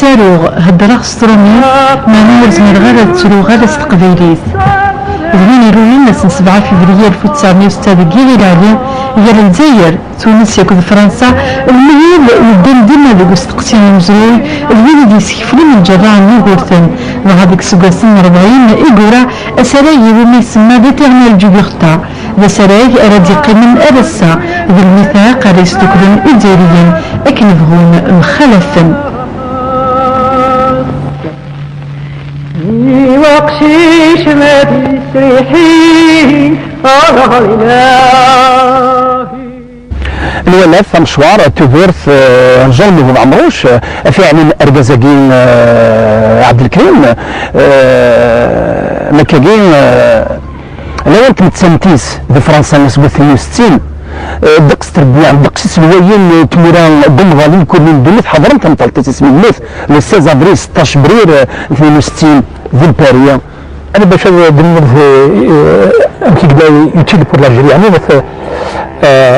تاروغ هدراغ ستروميس ما نورز مرغرة تروغ استقبيليس ذوين يروين ناس 7 فبراير 1906 كيغي العليا هي الجزائر تونس ياكل فرنسا المهم يبدل ديما ذوك استقسيم المزروي ذوين اللي يسكفلو من جراء نيغورتن وهذيك سكاسين 40 إيغورا أسراي وما يسمى ديتيرنال جوبيغتا ذا سراي أراد يقيمن أرسا ذي الميثاق أريستوكرون إداريا أكنفغون مخالفا وقشيش ما تسريحين الولاف مشوار توفيرث جون نوض عمروش في عين أرجازاكين عبد الكريم مكاكين لو كنت سنتيس في فرنسا نسبة 62 دقس تربيع دقس سلويين تموران دمغالي كل من دولت حضرت مطلت اسم المث لو 16 ابريل 16 ابريل 62 في باريس انا باش دمر كي قال يوتيل بور لاجيري يعني مثلا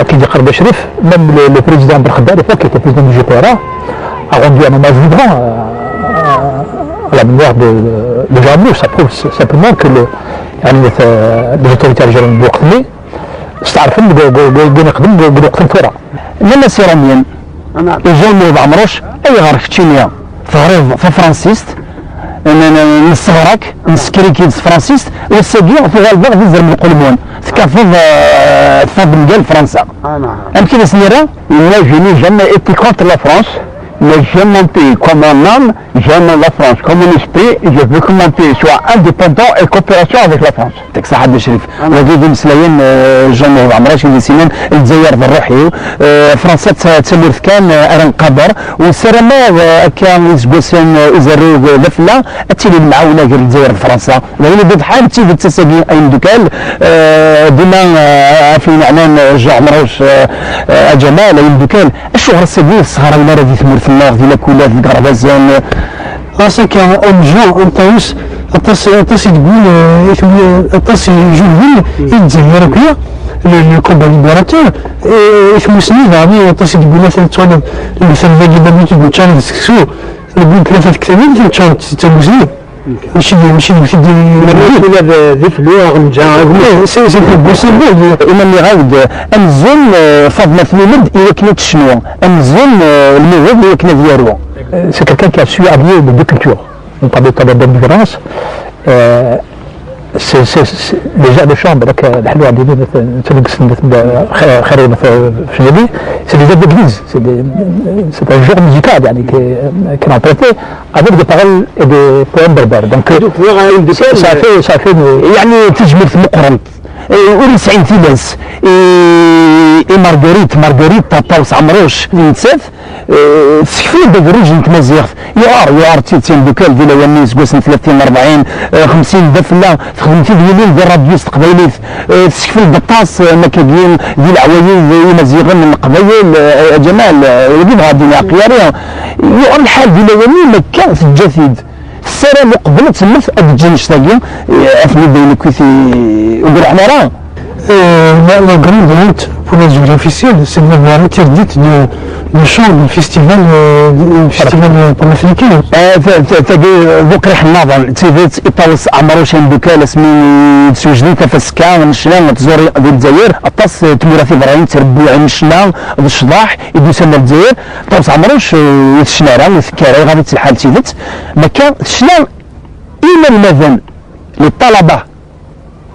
كي قرب شريف ميم لو بريزيدون بالخدار فوق كي بريزيدون دو جيبورا a rendu un hommage vibrant à la mémoire de Jean Blou. Ça prouve simplement que les autorités algériennes بوقتني استعرفوا قولوا نقدم قولوا وقت الثوره. لما سيراميين جون نوض عمروش اي غير كتشينيا في فرانسيست نصغرك نسكريكي فرانسيست والساقي في غالبا في زرم القلمون تكفض فضل ديال فرنسا. يمكن سنيرا Moi, je n'ai jamais été contre la France, mais j'ai monté comme un homme, j'aime la France comme un esprit, et je veux que mon pays soit indépendant et coopération avec la France. يعطيك صحة بن شريف وديد مسلايين جون نوض عمروش اللي سنين الجزائر بالروحي فرنسا تسمير كان ارن قبر وسرما كان يسبوسن ازرو لفلا اتيلي المعاونه ديال الجزائر بفرنسا لان بيد حال تي في التساقي اين دوكال ديما في معنان جون عمروش جمال اين دوكال الشهر السبيل الصغار ولا راه ثمور ثمار ديال كولات الكربازان خاصك اون جون انطوس الطاس تقول الطاس جوهل الجزائر وكيا الكومبا ليبراتور اسمه سنين عامي الطاس تقول مثلا توانا الفنان اللي بدو تقول تشان سكسو نقول ثلاثة كتابين تشان تتوزني ماشي ذي فلوغ نجا سي بوسيبل إما اللي غاود أنزل فضل ثميمد يوكنت شنو أنزل الموهب يوكنت ديالو. C'est quelqu'un qui a su allier les deux cultures. On parlait tout à l'heure de migrance. déjà les chambres الحلوة عندنا خير في جدي c'est des aides d'église, c'est un genre musical يعني qui est emprunté avec des paroles et des poèmes berbères. Donc ça fait يعني تجمل في مقرن ورسعين تيلاس مارغريت طاوس عمروش نتساف سكفين داك تمازيغ يوار تيتين دوكال ديال ونيس كوسن 30 40 50 دفله خدمتي ديالي ديال راديو تقبايلي سكفين البطاس ما كاين ديال عوايد مزيغن من قبايل جمال ودي غادي عقياريه يوار الحال ديال وني ما كان في الجسد السلام قبل تسمت الجنش تاعي افني بين كويتي وقول حمراء La grande route pour les officiels, c'est de la interdite du chant du festival panafricain. ذوك ريح النظر تيفيت إطالس عمرو شان دوكال سمين تسوجدي تفسكا نشنا تزوري ديال الجزائر الطاس تموراتي براين تربو عين الشنا الشضاح يدوسنا الجزائر طاس عمروش يتشنارا ويفكارا غادي تلحال تيفيت مكان الشنا إلى المذن للطلبة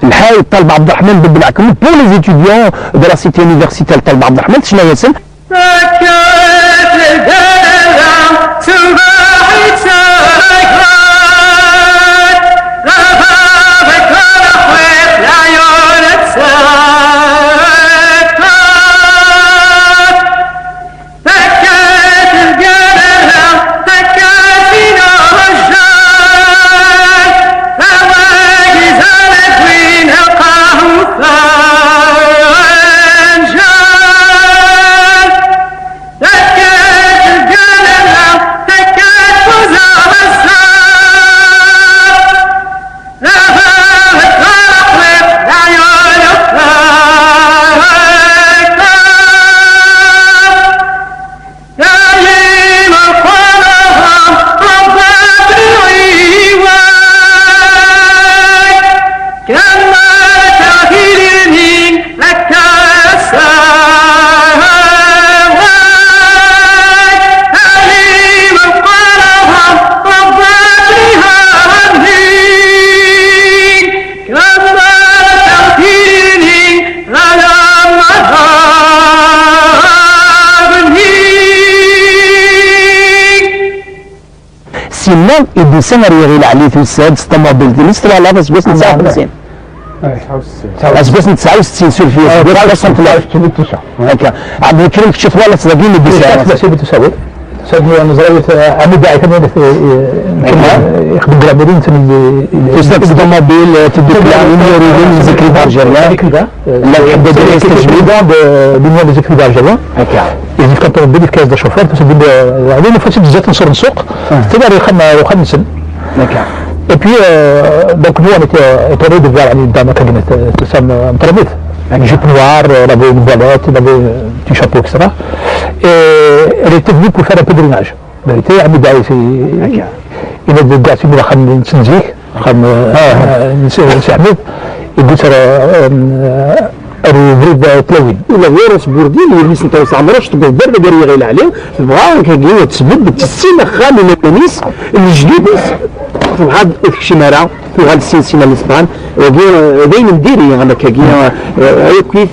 الحي الطالب عبد الرحمن بن العكم بور لي زيتيديون دو لا سيتي يونيفرسيتال الطالب عبد الرحمن شنو ياسن سيمان يدو سنة ريغيل عليه في الساد ستمابيل دي نستوى على بس بس 59 بس 69 سولفية بس 69 هكا عبد الكريم كشف والله تلاقيني بساوي سادني نظرية عمود داعي كمان يخدم جراميرين تستاك ستمابيل تدوك يوريدين ذكري بارجريا لا يحدد رئيس تجميدا بنيان ذكري بارجريا هكا إذا كنت بدي في كاس دا شوفير تسدي هذين فاتت جات نصور نسوق تقدر يخدم سن هكا et puis donc nous on était étonnés de voir une dame qui venait de Sam Mtramit une jupe noire, elle avait une voilette, elle avait un petit chapeau etc. Et elle était venue pour faire un pèlerinage. En vérité Ahmed Daï il est de Gassi de Khan Nsinzik Khan Ahmed il dit الريد تلوين ولا غير سبوردين والناس نتاع عمرش تقول برد قريه غير عليه بغاو كاين تسبب بالسنه خامل الكنيس الجديد هاد الشمارة في هاد السلسلة الإسبان وبين نديري أنا كاكيا كيف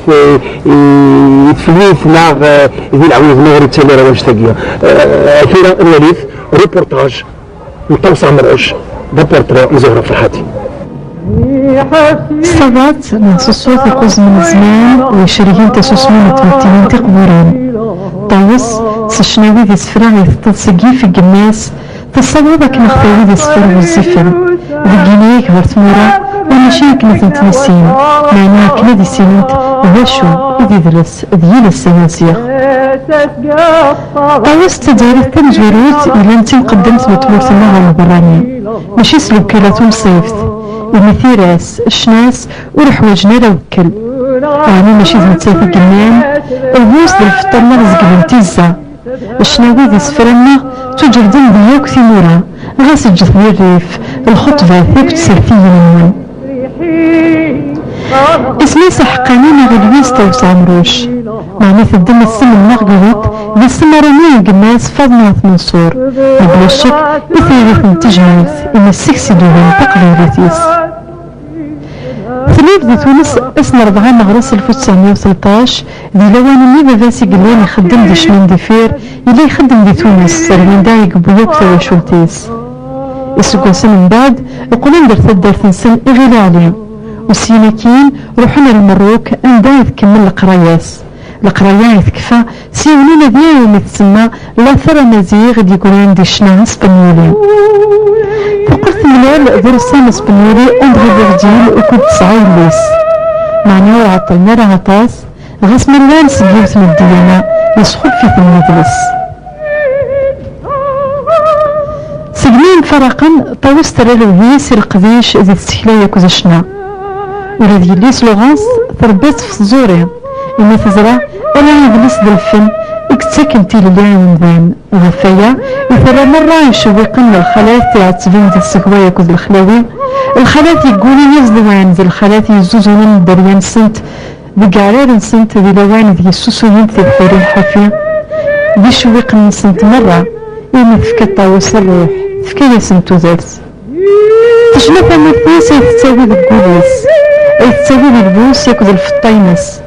يتفليث ناغ ذي العويض نغري تسالي رواج تاكيا أخيرا الوليث ريبورتاج نطوس عمرش بابورتري مزهرة فرحاتي صبات نصوصو في قوز من الزمان ويشريين تسوسمون تمتين تقبورين طاوس سشناوي ذي سفراغ يتتصقي في الجماس تصوّبك نخطيوي ذي سفر والزفن ذي جينيك هرتمورا ونشي كنت نتنسين معناها كنا ذي سينت ذاشو ذي درس ذي للسناسيخ طاوس تداري تنجروت إلا انتي قدمت متمورت النهار البراني ماشي سلوكيلاتهم صيفت المثيراس الشناس ورحواجنا لوكل يعني ماشي زمتسافي الجنان البوس ديال الفطر نغزق بنتيزا الشناوي ذي سفرنا تجردن دياك ثمورا غاس الجثني الريف الخطبة ثيك تسافي منون اسمي سحقاني مغلويس توس عمروش معني ثدم السم المغلوط ذي السمراني القناس فاضمات منصور بلا الشك بثيريث نتجميث إن السكسي دوين تقليدتيس ثليف ذي تونس اسم 4 مغرس 1913 ذي لوان ميبا فاسي قلوان يخدم دي شمين ديفير إلا يخدم دي تونس سرمين دايق بويوك تواشوتيس السكون سن من بعد يقولون درت الدرت نسن إغيلالي والسيناكين روحنا للمروك أن دايد كمل القراياس القراية تكفى سيولينا ديال يوم تسمى لا ثرى مزيغ دي يقولون دي شناها سبانيولي فقلت ملال درسان سبانيولي اندغي برديل وكنت تسعي ليس معناه وعطلنا رغطاس غاس ملال سجيوت من الديانة يسخل في المجلس سجنين فرقا طاوس ترالوهيس القديش ذي السكلاية كوزشنا ولا ذي ليس لغاس ثربات في الزوري إما تزرع ولا يجلس ذا الفن اكتسكنتي لليان مذان غفايا إذا مرة يشوقن الخالات تعتبين ذي السكواية كوز الخلاوي الخالات يقولي يزدوان ذي الخالات يزوزون دريان سنت ذي قعرار سنت ذي لوان ذي السوسوين ذي الحوري الحافية ذي شوقن سنت مرة إما تفكت طاوس الروح تفكي سنتو ذات تشنف مثيس يتساوي ذي القوليس يتساوي ذي البوس ياكد الفطينس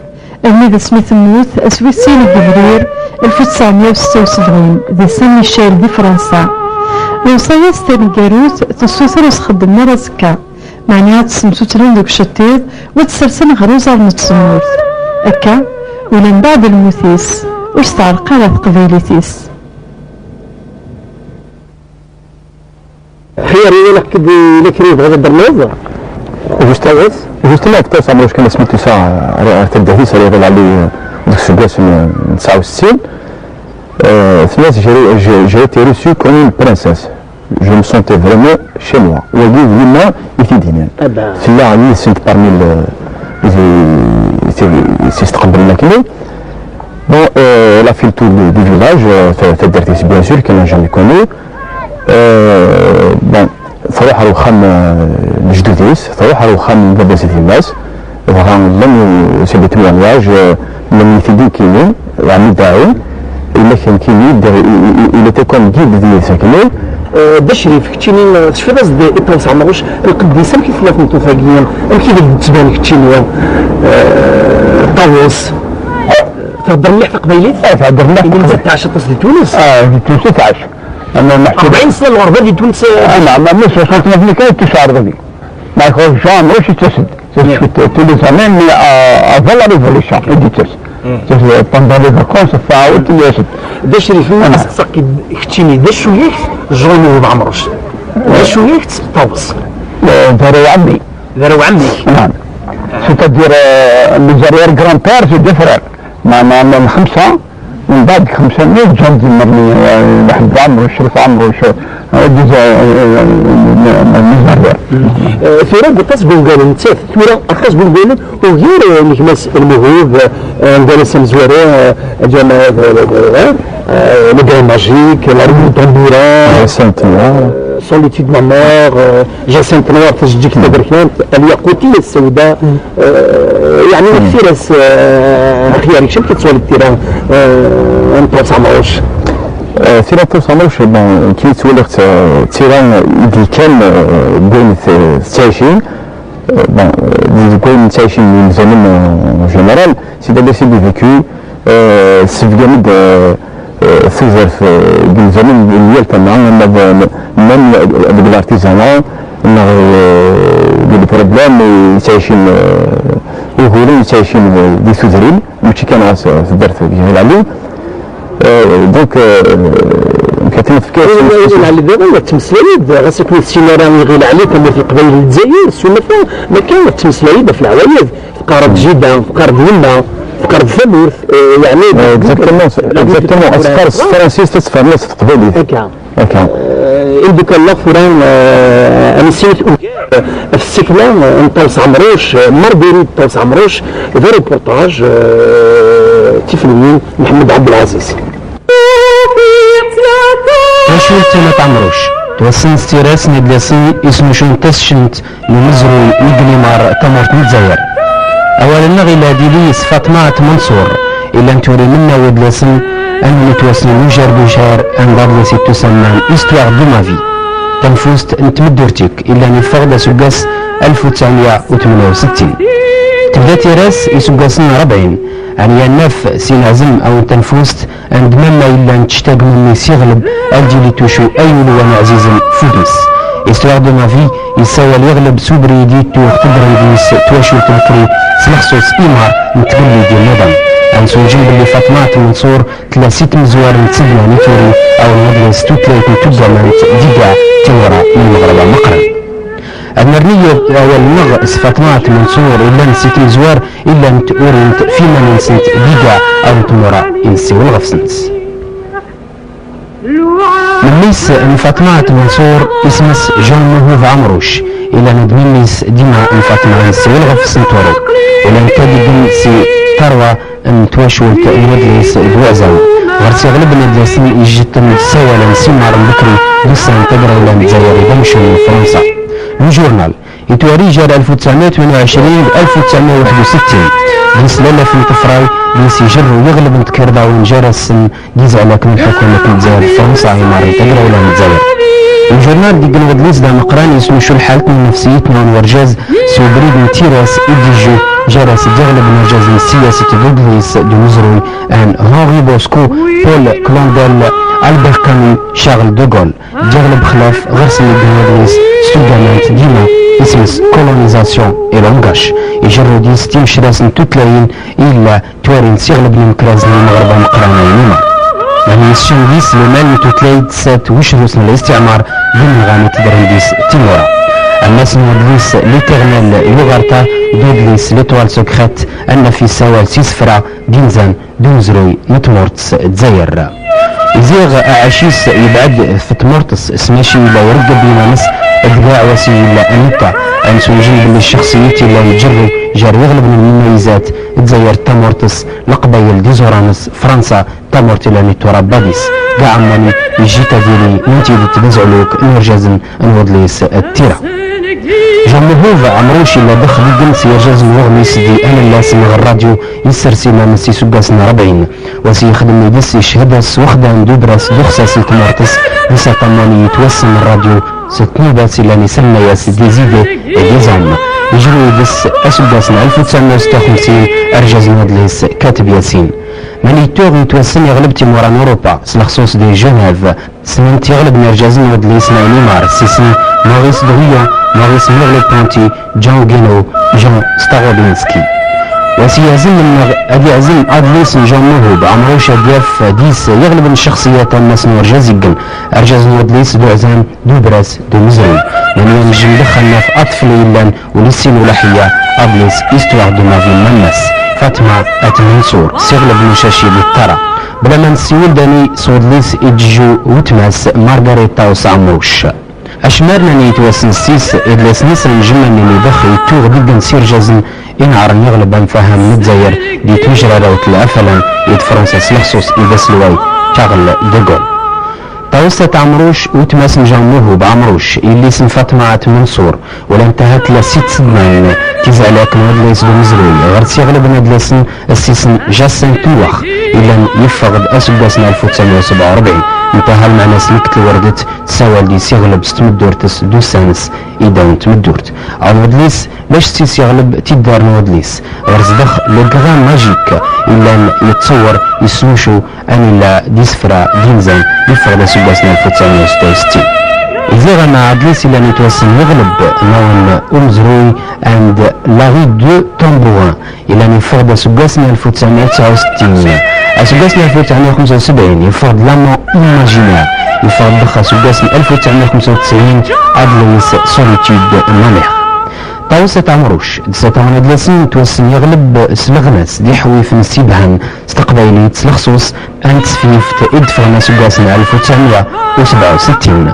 أمي ذا سميث موت أسوي السين الجبرير 1976 ذي سان ميشيل دي فرنسا لو صياس تاني جاروت تسوسر يسخدم نارا زكا معناها تسمتو ترين دوك شتيد وتسرسن غروزة المتصمورت أكا ولن بعد الموثيس وش تعرق على قبيلتيس خير لك لكري بهذا البرنامج جوست لا كتاس عمروش كان سميتو ساعة تدهيس على يغل علي ديك السكاس من 69 ثلاث j'ai été reçu comme une princesse je me sentais vraiment chez moi وجي لما يفيدني في الله علي سنت parmi les استقبلنا كلي bon elle a fait le tour du village تدرتيس bien sûr qu'elle n'a jamais connu bon صراحة الوخام الجدوديس صراحة الوخام مدرسة الناس لم يسبب تموانياج لم يفيدين كينين يعني داعي إلا كان كيني إلا تكون جيد ديال ساكنين بشري فكتيني شفي راس دي إبراس عمروش القديسة كيف لا كنتو فاقيين كيف تبان كتيني طاووس تهضر مليح في قبيليت؟ تهضر مليح من 16 تصل لتونس؟ في تونس 16 أنا نحكي 40 سنة الغربة في تونس نعم مش وصلت لي كانت تشعر غادي ما يخرج جان مش تسد تونس زمان مي افلا ريفوليسيون ادي تسد pendant les vacances فاوت يسد دا شريف انا اسقسك اختيني دا شويه جونو بعمرش دا شويه طاوس دارو عمي نعم c'est-à-dire ميزارير جران بير سي دي فرير ما خمسة من بعد 500 جندي مرمي واحد عمرو شريف عمرو المزارع ثورة بطاس بنقال نتاف ثورة أخاص بنقال وغير نكماس الموهوب نقال سمزواري جامعة لقاء ماجيك العربي طنبورة سوليتيد مامور جاسنت نوار تجيك تبركان الياقوتية السوداء يعني كثير خياري شبكة تسوال التيران نطلس عمروش تيران توصل عمروش كي تولغت تيران اللي كان بين 26 بين 26 من زمن جنرال سي دابا سي دي فيكو سفقامد ثوزر في زمن اليال تماما من بالارتيزانا دي بروبليم يتعيشين وهولين يتعيشين دي ثوزرين ماشي كان غاس درت بيه العلي دونك كاتين فكاس على دابا التمثيليد غاس يكون السيناريو يغيل عليه كما في قبائل الجزائر السلفة ما كان التمثيليد في العوايد في قارة جيدة في قارة يما في قارة ثمور يعني اكزاكتومون اسفار فرانسيس تسفر ناس قبائل هكا عندك الله فران انا سميت في السكنة نطلس عمروش مرديري نطلس عمروش في ريبورتاج تفلمين محمد عبد العزيز تشوي تلات عمروش توصن ستيراس ندلسي اسمه شنطس شنت لمزروي مقلمار تمرت متزاير اولا نغي لاديليس فاطمة منصور الا نتوري منا ودلسن ان نتوصل وجار بوجار ان دارلسي تسمى استوار دو مافي تنفوست نتمدورتك الا نفغد سقاس 1968 تبدا تيراس يسقاسنا 40 يعني الناف سينازم او تنفوست عندما الا نتشتاق مني سيغلب الجيلي توشو ايول ومعزيز فودس استوار دو مافي يساوى يغلب سوبري ديتو اختبر نديس تواشو تلكري سلخصوص ايمار نتقلي ديال النظام أنسوجين باللي فاطمة منصور تلا 6 مزوار نتسدنا نتوري أو المدلس توتليت نتوجمانت ديقا تورا من المغرب مقرن المرنية أول نغ فاطمة منصور إلا نسيت مزوار إلا نتورنت فيما ننسنت ديقا أو نتمورا إنسي والغفسنت من ليس فاطمة منصور اسمس جون مهوف عمروش إلى ندميس ديما فاطمة إنسي والغفسنت ورو إلى نتادي سي تروى نتواشولت المدلس بوعزاو غرسي غلب ندلسن يجتن سوالا سيمار بكري دوسان تقرا إلى الجزائر دمشق من فرنسا الجورنال يتواري جار 1928 1961 ديس لالا في طفراي ديس يجر ويغلب نتكردا ونجرس ديز على كل حكومة الجزائر فرنسا عمار تقرا إلى الجزائر الجورنال دي قنودليس دا مقران اسمه شو حالتنا نفسيتنا ونورجاز سوبريد نتيراس إديجو جرس تغلب نرجاز السياسة دوغليس دوزروي ان هنري بوسكو بول كلونديل ألبير كامي شارل دوغول تغلب خلاف غرس الجنودليس ستوغانات ديما اسمس كولونيزاسيون إلونغاش يجرو ديس تيمشراس نتوتلاين إلا توارين سيغلب المكراز المغرب مقرانا ينما يعني الشنديس لمال نتوتلايد سات وشروس الاستعمار ضمن غاني تدرنديس تيمورا الناس نودليس ليترنال يوغارتا دودليس ليتوال سوكريت النفيسة والسيسفرا دينزان دونزروي نتمورتس تزاير إزيغ عشيس يبعد في تمورتس سماشي لا يرقب بينامس إدقاع وسيلة أنتا أنسوجين باللي الشخصيتي لا يجروا جار يغلب من المميزات تزاير تمورتس لقبيل ديزورانس فرنسا تمورتيلاني توراباديس قاع عماني يجيتا ديني ننتي تبزعلوك نرجازن نودليس التيرا جمهوف عمروش إلا دخل الجنس يجاز الوغميس دي أنا اللاسم الراديو يسرسي ما مسي سقاسنا 40 وسي يخدم يدس يشهدس وخدان دودراس دخساس التمارتس بسا طماني يتوسم الراديو ستنو باسي لاني سلنا ياس ديزيدي ديزام يجرو يدس أسقاسنا 1956 أرجاز نودليس كاتب ياسين مانيتور يتوسم يغلب تيموران أوروبا سلخصوص دي جنيف سننت يغلب نرجاز نودليس نيمار سيسن موريس دوغيون موريس ميرلي بونتي جون غينو جون ستاغولينسكي وسيازم من أدي عزم أدليس جون موهوب عمروش دياف ديس يغلب الشخصيات الناس نورجازيقن أرجاز نودليس دو عزام دو براس دو مزرون يعني يمجي مدخلنا في أطفال إلان ولسين ولحية أدليس إستوار دو مافي الناس فاطمة أتمنصور سيغلب مشاشي بالترى بلا ما نسيول داني سودليس إجيجو وتماس مارغاريتا وسعمروش أشمارنا نيتواسن سيس إدلاس نسان جمعني ندخل توغ ديقن سير جازن إنعر يغلب أنفهم نتزاير دي تجرى روت الأفلان يد فرنسا سلخصوص إذا سلواي شغل دقون طاوسة عمروش وتماسن جاموه بعمروش اللي اسم فاطمة منصور ولا انتهت لسيت سدنان تزعلك نودليس بمزروي غرس يغلب نودليسن السيسن جاسن توخ إلا يفقد أسباسنا 1947 انتهى المعنى سلكت الوردت تساوال دي سيغلب ستمدورتس دو سانس إداون تمدورت أو نودليس باش سيس يغلب تدار نودليس غرس دخ لقغان ماجيك إلا يتصور يسموشو أن إلا ديسفرا دينزان يفقد أسباسنا 1966 إذا غنا عدليس إلا نتوسن يغلب نون أمزروي عند لاغي دو تامبوان إلا نفقد أسباسنا 1969 أسباسنا 1975 يفقد لامون إيماجينير يفقد دخل أسباسنا 1995 أدليس سوليتود مانير طاوسة عمروش دساتون ادلاسين توسن يغلب سلغناس دي حويف نسيبهن استقبايلي تسلخصوص أنت فيف تأدفرنا سباسنا 1967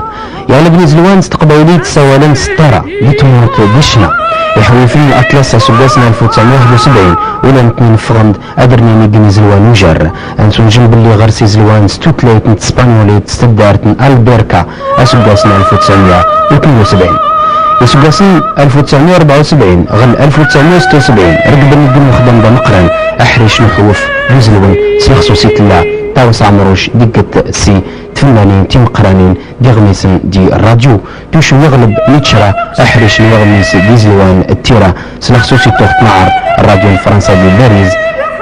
يغلب نزلوان استقبايلي تساوالن ستارة بتموت ديشنا يحويفين الأطلس سباسنا 1971 ولا نتنين فرند أدرني نيجي نزلوان وجر أنسون جنب اللي غرسي زلوان ستوتليت نتسبانولي تستدارتن ألبيركا أسباسنا 1972 يسقاسن 1974 غل 1976 رقب النقل خدم بمقرن أحرش نحوف نزلون سلخصوصي تلا طاوس عمروش دقة سي 80 تيم قرانين دي غميسن دي الراديو توشو يغلب نتشرا أحرش يغميس دي زلوان التيرا سلخصوصي توخت نعر الراديو الفرنسا دي باريس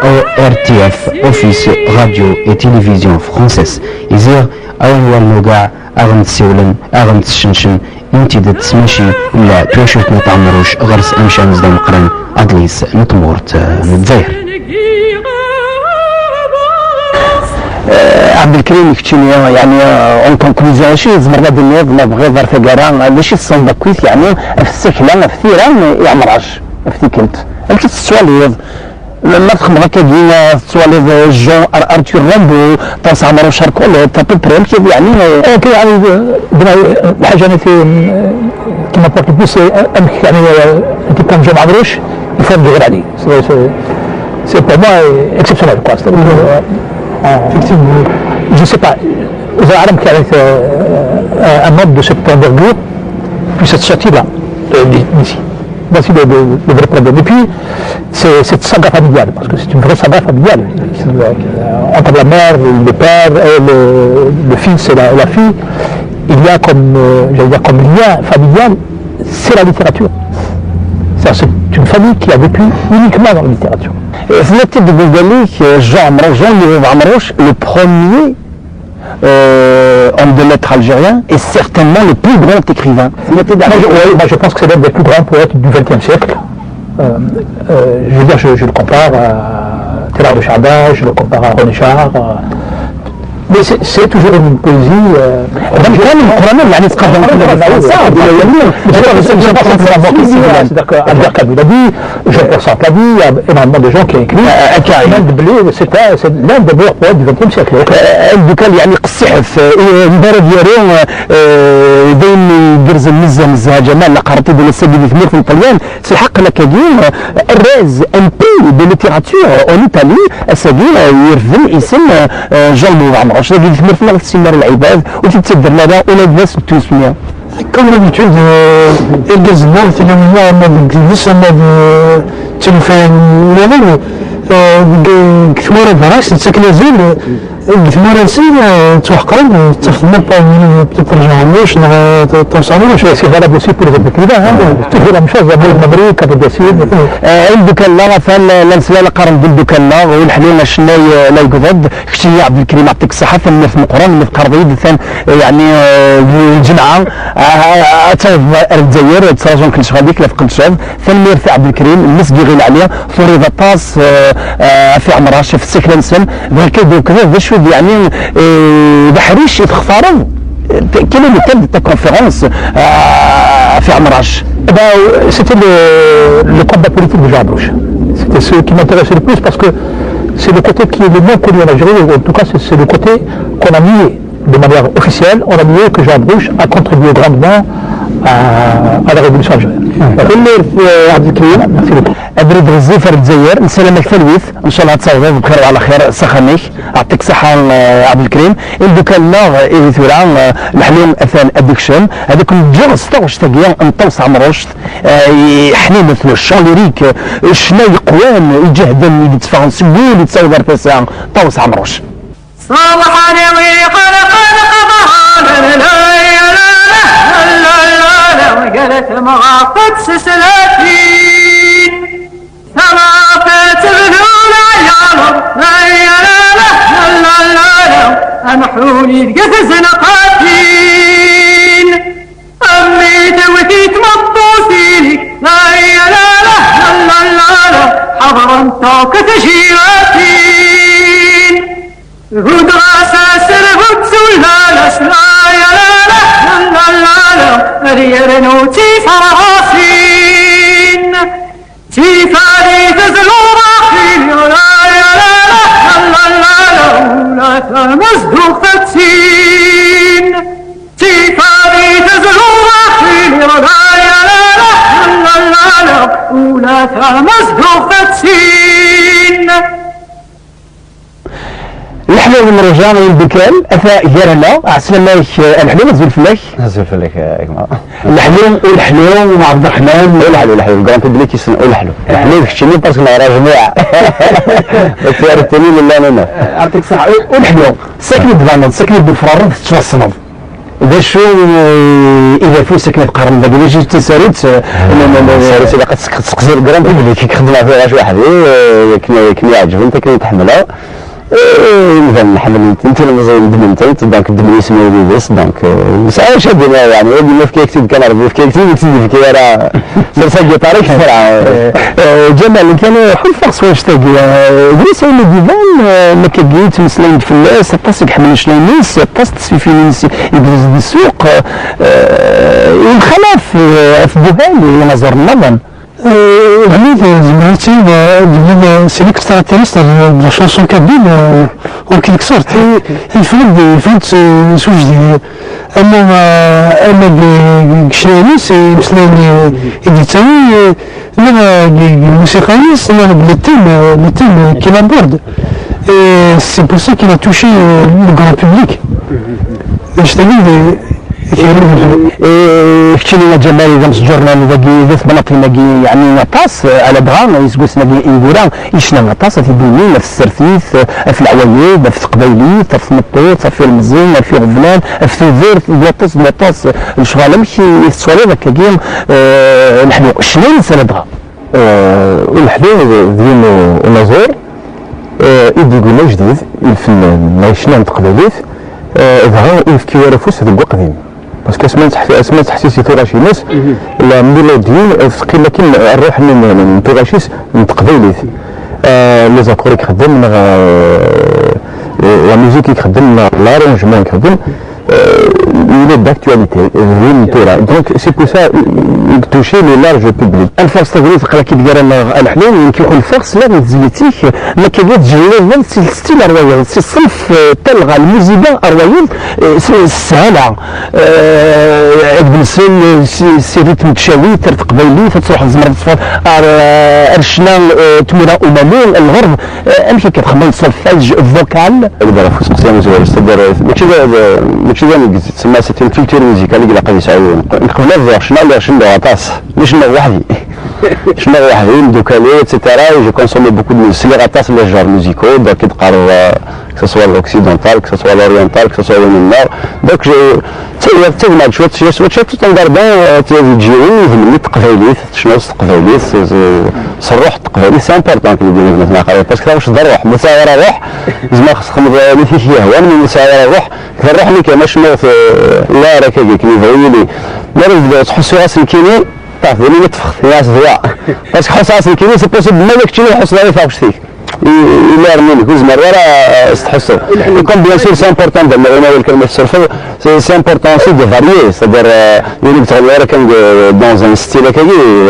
او RTF اوفيس راديو اي تيليفزيون فرانسيس يزيغ اوان والنوقع اغنت سيولن اغنت الشنشن انتي دا تسمشي ولا توشوت نتعمروش غرس امشان زدان مقرن ادليس نتمورت نتزاير عبد الكريم كتشيني يعني اون كونكلوزيون ماشي زمرنا بالنيض ما بغي دار ثقارا ماشي الصندوق كويس يعني في السكله في ثيران يعمرش افتكرت قلت السواليض ما تخمم هكا كاين السواليض جون ارتور رامبو طاس عمرو شاركول تابل بريم يعني الحاجه انا كيما بارك بلوس يعني انت كان جون عمروش يفرض غير عليه سي بور موا اكسبسيونيل كوا effectivement je sais pas إذا عالم كانت un homme de cette envergure puis cette sortie-là d'ici. Voici le vrai problème. Et puis, c'est cette saga familiale, parce que c'est une vraie saga familiale. Entre la mère, le père, le fils et la fille, il y a comme lien familial, c'est la littérature. C'est une famille qui a vécu uniquement dans la littérature. في الوقت اللي قال لك جون عمروش le premier homme de lettres algérien et certainement le plus grand écrivain. Moi, je pense que c'est l'un des plus grands poètes du XXe siècle. Je veux dire, je le compare à Teilhard de Chardin, je le compare à René Char. Mais c'est toujours une poésie. يعني تقدم c'est-à-dire qu'Albert Camus l'a dit, Jean-Paul Sartre l'a dit, il y a énormément de gens qui ont écrit. C'est l'un des meilleurs poètes du XXe siècle. الدكان يعني قصيحف مباراه ديالو بين درز مزه جمال قرات ديال السيد ثمير في الطليان سي حق لك اليوم الراز ام بي دو ليتيراتور اون ايطالي اساقيل يرفل اسم جون لوي عمروش اللي ثمير في السمار العباد وتتدر لنا ولا الناس تسميها Comme d'habitude, الجزمة في اليومية ما بنجلس ما بتنفع لا كثمرة براس نتسكن زين كثمرة سين توحقرن تفهمنا بترجع مش توصلوا شوية C'est valable aussi pour les écrivains. Toujours la même chose, Amour Mamrik, Abou Yassine. عندك الله فالنسلا القرن بلدك الله والحلول شناي لا يقبض كشتي عبد الكريم يعطيك الصحة فن في مقرن من قرضيد ثان يعني الجمعة تصاوب الجزائر تصاوب كل شغل ديك لفق الشاب ثان ميرفع عبد الكريم المسجي غير عليا فريضة طاس في عمراش في السكن سن وهكذا وكذا باش يعني بحريش يتخفاروا quel est le thème de ta conférence في عمراش C'était le combat politique de Jean Abrouche. C'était ce qui m'intéressait le plus parce que c'est le côté qui est le moins connu en Algérie, en tout cas c'est le côté qu'on a nié de manière officielle, on a nié que Jean Abrouche a contribué grandement à la révolution algérienne. عبد الكريم ابرد غزيفه الجزائر نسلمك في الويث ان شاء الله تصاوب بخير وعلى خير سخنيك يعطيك صحه عبد الكريم دوكا لا ايثورا الحليم اثان ادكشن هذاك الجو 16 تاقيا نطوس عمروش حنين مثل الشاليريك شناي قوان يجهدن يدفعون سبول يتصور تسع طوس عمروش صبحني ويقلق وقالت مغافت سسلاتين ثلاثة غلول عيالهم أمحوني تقفز نقاتين أمي توتيت مبوسيلك حضرا توك تشيراتين غد غاساسر غد سلالس ريرنو تيفاراسين تيفاري تزلو راخيل لا تمزدوك فتسين تيفاري تزلو راخيل لا تمزدوك فتسين الحلو المرجان والبكال اثاء جيرنا عسلام لك الحلو نزل فلاك الحلو وعبد الرحمن الحلو كان تبلي كيسن الحلو كشني باسكو راه جميع اختيار الثاني ولا انا يعطيك الصحة والحلو ساكنة دفانا ساكنة بالفرار في تفصنف إذا شو إذا فو ساكنة بقرن باقي ما جيت تساريت ساريت إذا تسقسي الكرام تبلي كي خدمها فيها واحد كنا يعجبني كنا يتحملها مثلا نحمل انت المزيان دمنتيت دونك الدم يسمى بيدس دونك ساعه شادنا يعني ديما في كيكتب كنعرف في كيكتب يكتب في راه سرسا طريق فرع جمال كان حل فرص واش تاقي جلس على الديفان ما كاين تمسلين في الناس تصق حمل شلينيس تص في ناس يجلس السوق الخلاف في بوهالي نظر النظام c'est l'extraterrestre de la chanson kabyle en quelque sorte. Il faut أما بكشنانيس مسلاني إديتاوي لغا الموسيقانيس لغا بالتيم كيما بورد. C'est pour ça qu'il a touché le grand public. Je t'ai dit كتشينا جمالي ذا مسجورنا ذاكي ذات بلاطي ناكي يعني نطاس على بغا يسقس ناكي انقورا يشنا نطاس في الدومين في السرثيث في العوايد في التقبيليت في المطوط في المزين في غفلان في ثوذير في بلاطاس الشغال ماشي السؤال هذاك كيم نحن شنو نسال بغا ونحن ديال ونازور يدي يقول جديد الفنان ما يشنا نتقبليت ظهر يفكي ورفوس هذاك قديم باسكو اسماء تحسيسي توراشي ناس لا ميلوديين ثقيل لكن الروح من توراشيس متقبليت لي زاكور يخدم لا ميوزيك يخدم لارونجمون يخدم il est d'actualité donc c'est pour ça toucher le large public الفرص تقولي تقرا كي داير الحلول يمكن يكون الفرص لا تزليتيك ما كيتجلى ستيل روايل صنف تلغى الموسيقى روايل السهله عيد بن سي ريتم تشاوي تقبيلي تروح زمر الصفات ارشنا تمولا امامون الغرب امشي كتخمم السولفاج فوكال هذا فوس قسم زوج تدير ماشي تسمى سيتي كولتور ميوزيكال اللي قاعد يسعون نقبل شنو عطاس مش انا وحدي شنو وحدي دوكالي اكسيتيرا جو كونسومي بوكو دو سي عطاس لي جار ميوزيكو دونك كتقرا que ce soit l'occidental, que ce soit l'oriental, que ce soit le nord. Donc tu sais شويه تنقربان تيجيوني يهمني التقبيليت شنو التقبيليت الروح التقبيلي سي امبورطون كي ندير مثلا باسكو واش تضر روح مساوره روح زعما خص تخمم اللي فيه هو من مساوره روح الروح اللي كاين شنو لا راه كيجيك لي لا تحسوا راسك كيني تعرف اللي تفخ ناس ضياء باسكو حس راسك كيني سي بوسيبل ما داك الشيء اللي يحس عليه فاش فيك إلا رميلك وزمر ورا استحسن يكون بيان سور سي امبورطون زعما انا الكلمه الصرفه سي امبورطون سي دو فاريي سادير يولي بتغير كان دون ان ستيل هكاكي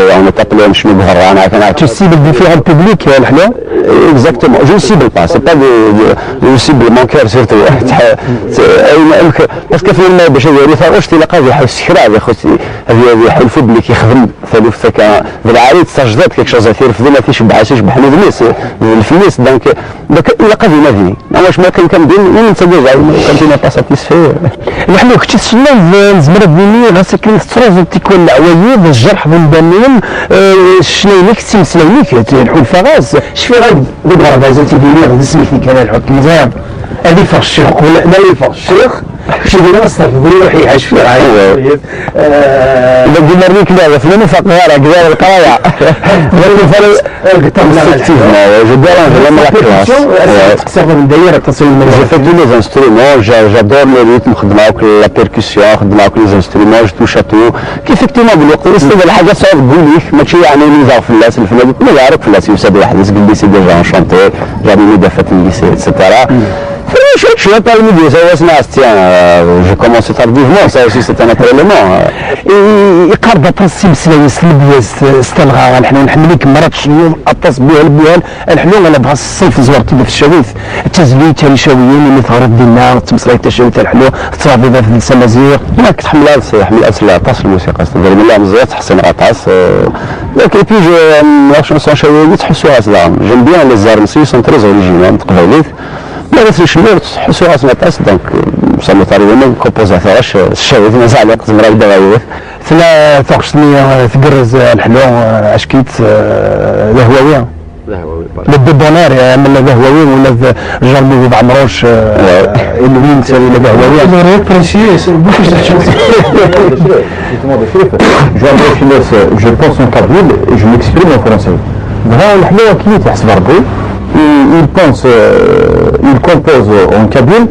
يعني تابلو مش مبهر انا كان تو سيبل ديفيرون بوبليك يا الحلا اكزاكتومون جو سيبل با سي با جو سيبل مون كور سيرتو باسكو فين باش يوري فاش تلقى يحل السكرا هذه يحل الفود كيخدم ثالث كان بالعريض سجدات كيك شوز في فينا تيشبح لي الناس الناس دونك الا قضينا فيه واش ما كندير نتسجل كنتينا با ساتيسفي نحن كنت تسنى زمر الديني غاسك تروز تكون العوايد الجرح بالبنين شنايلك تمسلايك الحول فراس شفي غاد غربازه تيديري غادي سميتني كان الحط مزيان هذه فرش الشيخ ولا لا يفرش الشيخ شي دينا نصرف يقول روح يعيش في العيد اذا قلنا لك لا فلان فقهاء كذا القرايه من دايره التصوير j'ai fait tous les instruments j'adore le rythme خدماوك la percussion خدماوك les instruments je touche à tout كيفكتيمون بالوقت يستدعي الحاجه صعب تقول لك ماشي يعني نزار في الناس الفنان كل يعرف في الناس يسد واحد يسقل لي سي ديجا انشونتي جابني دافات الليسي اكسيتيرا Je suis pas le milieu, ça j'ai commencé tardivement, ça aussi c'est un autre élément. يقرب تصيب سلايس البياس استلغى نحن نحمليك مرات شنو اتص بها البوال الحلول انا بغا الصيف زورتي في الشويث التزليت تاع الشاويين مثل دينا تمسلاي الشويث الحلو ترابيضه في السمازيغ ما كتحمل عطاس الموسيقى استدير من لا مزيان تحسن عطاس لكن بي جو لا شونسون شاويين تحسوها سلام جيم بيان لي زارمسي سون تري اوريجينال تقبليت لا بس شنو تحسوا راسنا عطاس دونك وصلنا تقريبا كومبوزاتورش الشاويث مازال يقص مرا دابا ثلا ثقشتني تقرز الحلو اشكيت الهواويه للدبونار من الهواوي ولا جارمي بعمروش الوين تسوي الهواويه je pense en kabyle et je m'exprime en français. Grand الحلو كي تحسب ربي il compose en kabyle.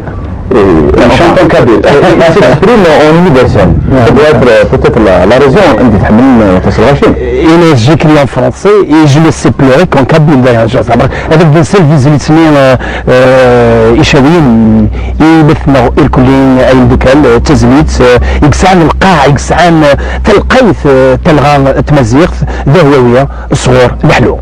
Il chante en kabyle. Il s'exprime en universel. Ça doit être peut-être la raison اللي تحمل فصل غشيم. Et j'écris en français et je le sais pleurer qu'en kabyle d'ailleurs. هذاك ديال السيرفيس اللي تسميه إيشاويين يبثنا الكلين أين دوكال تزميت يقسعن القاع يقسعن تلقيت تلغى تمزيغ ذهوية الصغور الحلو.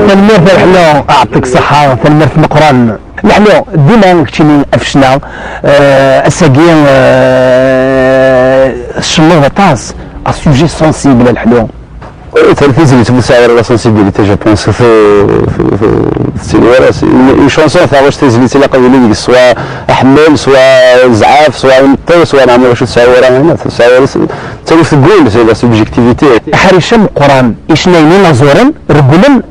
فالمرث الحلو أعطيك صحة فالمرث مقران الحلو ديما كتشيني أفشنا الساقين الشموع طاس السوجي سونسيبل الحلو تلفزيون مساعر la sensibilité je pense c'est une chanson فواش تزليتي لا قبل سواء احمل سواء زعاف سواء نطي سواء نعمل واش تصاور هنا تصاور تقول زي لا سوبجيكتيفيتي حريشة قران إشنايني نازورا رجلا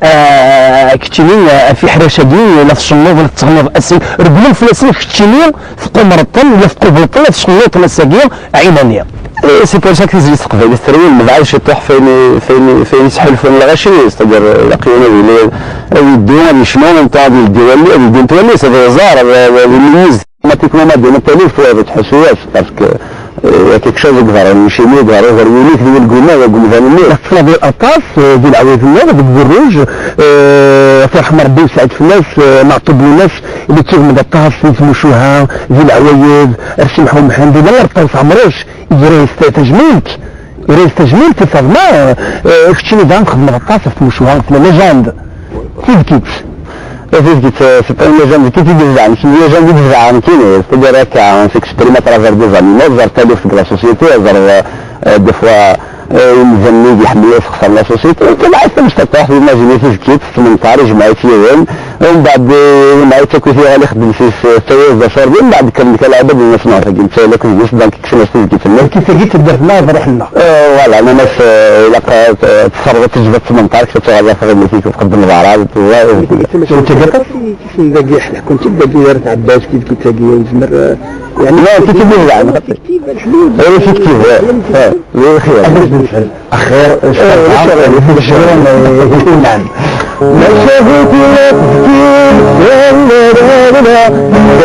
كتشينين في حراشة دي ولا في الشنوط ولا في التغنيط أسي رجلا فلاسين كتشينين في قمرطن ولا في قبلطن ولا في الشنوط مساقية عينانية سي بور سا كيزي تقبل الترويل ما بعدش يطيح فين يسحل فين الغشي يستدر يقينا اللي يدون يشنون نتاع الديوالي الدين تولي سافي زار الميز ما تكون ما دون التاليف ولا تحسواش باسكو كيك شوز كبار ماشي مي كبار غير يوليك ديال القلنا يقول ثاني الطفله ديال الأطاس ديال عويد الله بالدروج فرحم ربي يسعد في الناس معطوب الناس اللي تغمض الطاس يتمشوها ديال العوايد رسمحوا محمد الله الطاس عمروش يجري تجميلت في الصدمه اختي دان خدمه الطاس في مشوها في ليجاند كيف c'est pas une légende qui dit des âmes, c'est une légende des âmes qui est, c'est-à-dire qu'on s'exprime à travers des animaux, vers tel de la société, vers des fois ils aiment يحملوا في خسر لا سوسيتي انت ما عرفتش تطيح في ماجينيتي كيف 18 جمعتي يوم ومن بعد ما تاكل فيها اللي خدم في التوازن صار من بعد كان العباد الناس ما قلت لك الناس دانك كيفاش تجي كيف جيت تدير ما فرح لنا فوالا انا ناس الا تصرفت تجبد 18 كنت غادي فغادي فيك وتقدم العراض كنت قلت كيف نلاقي حنا كنت باقي راه عباس كيف تلاقي يزمر يعني لا تكتب يعني غير في كتيب أخير في الشرون يكون نعم نشهد لك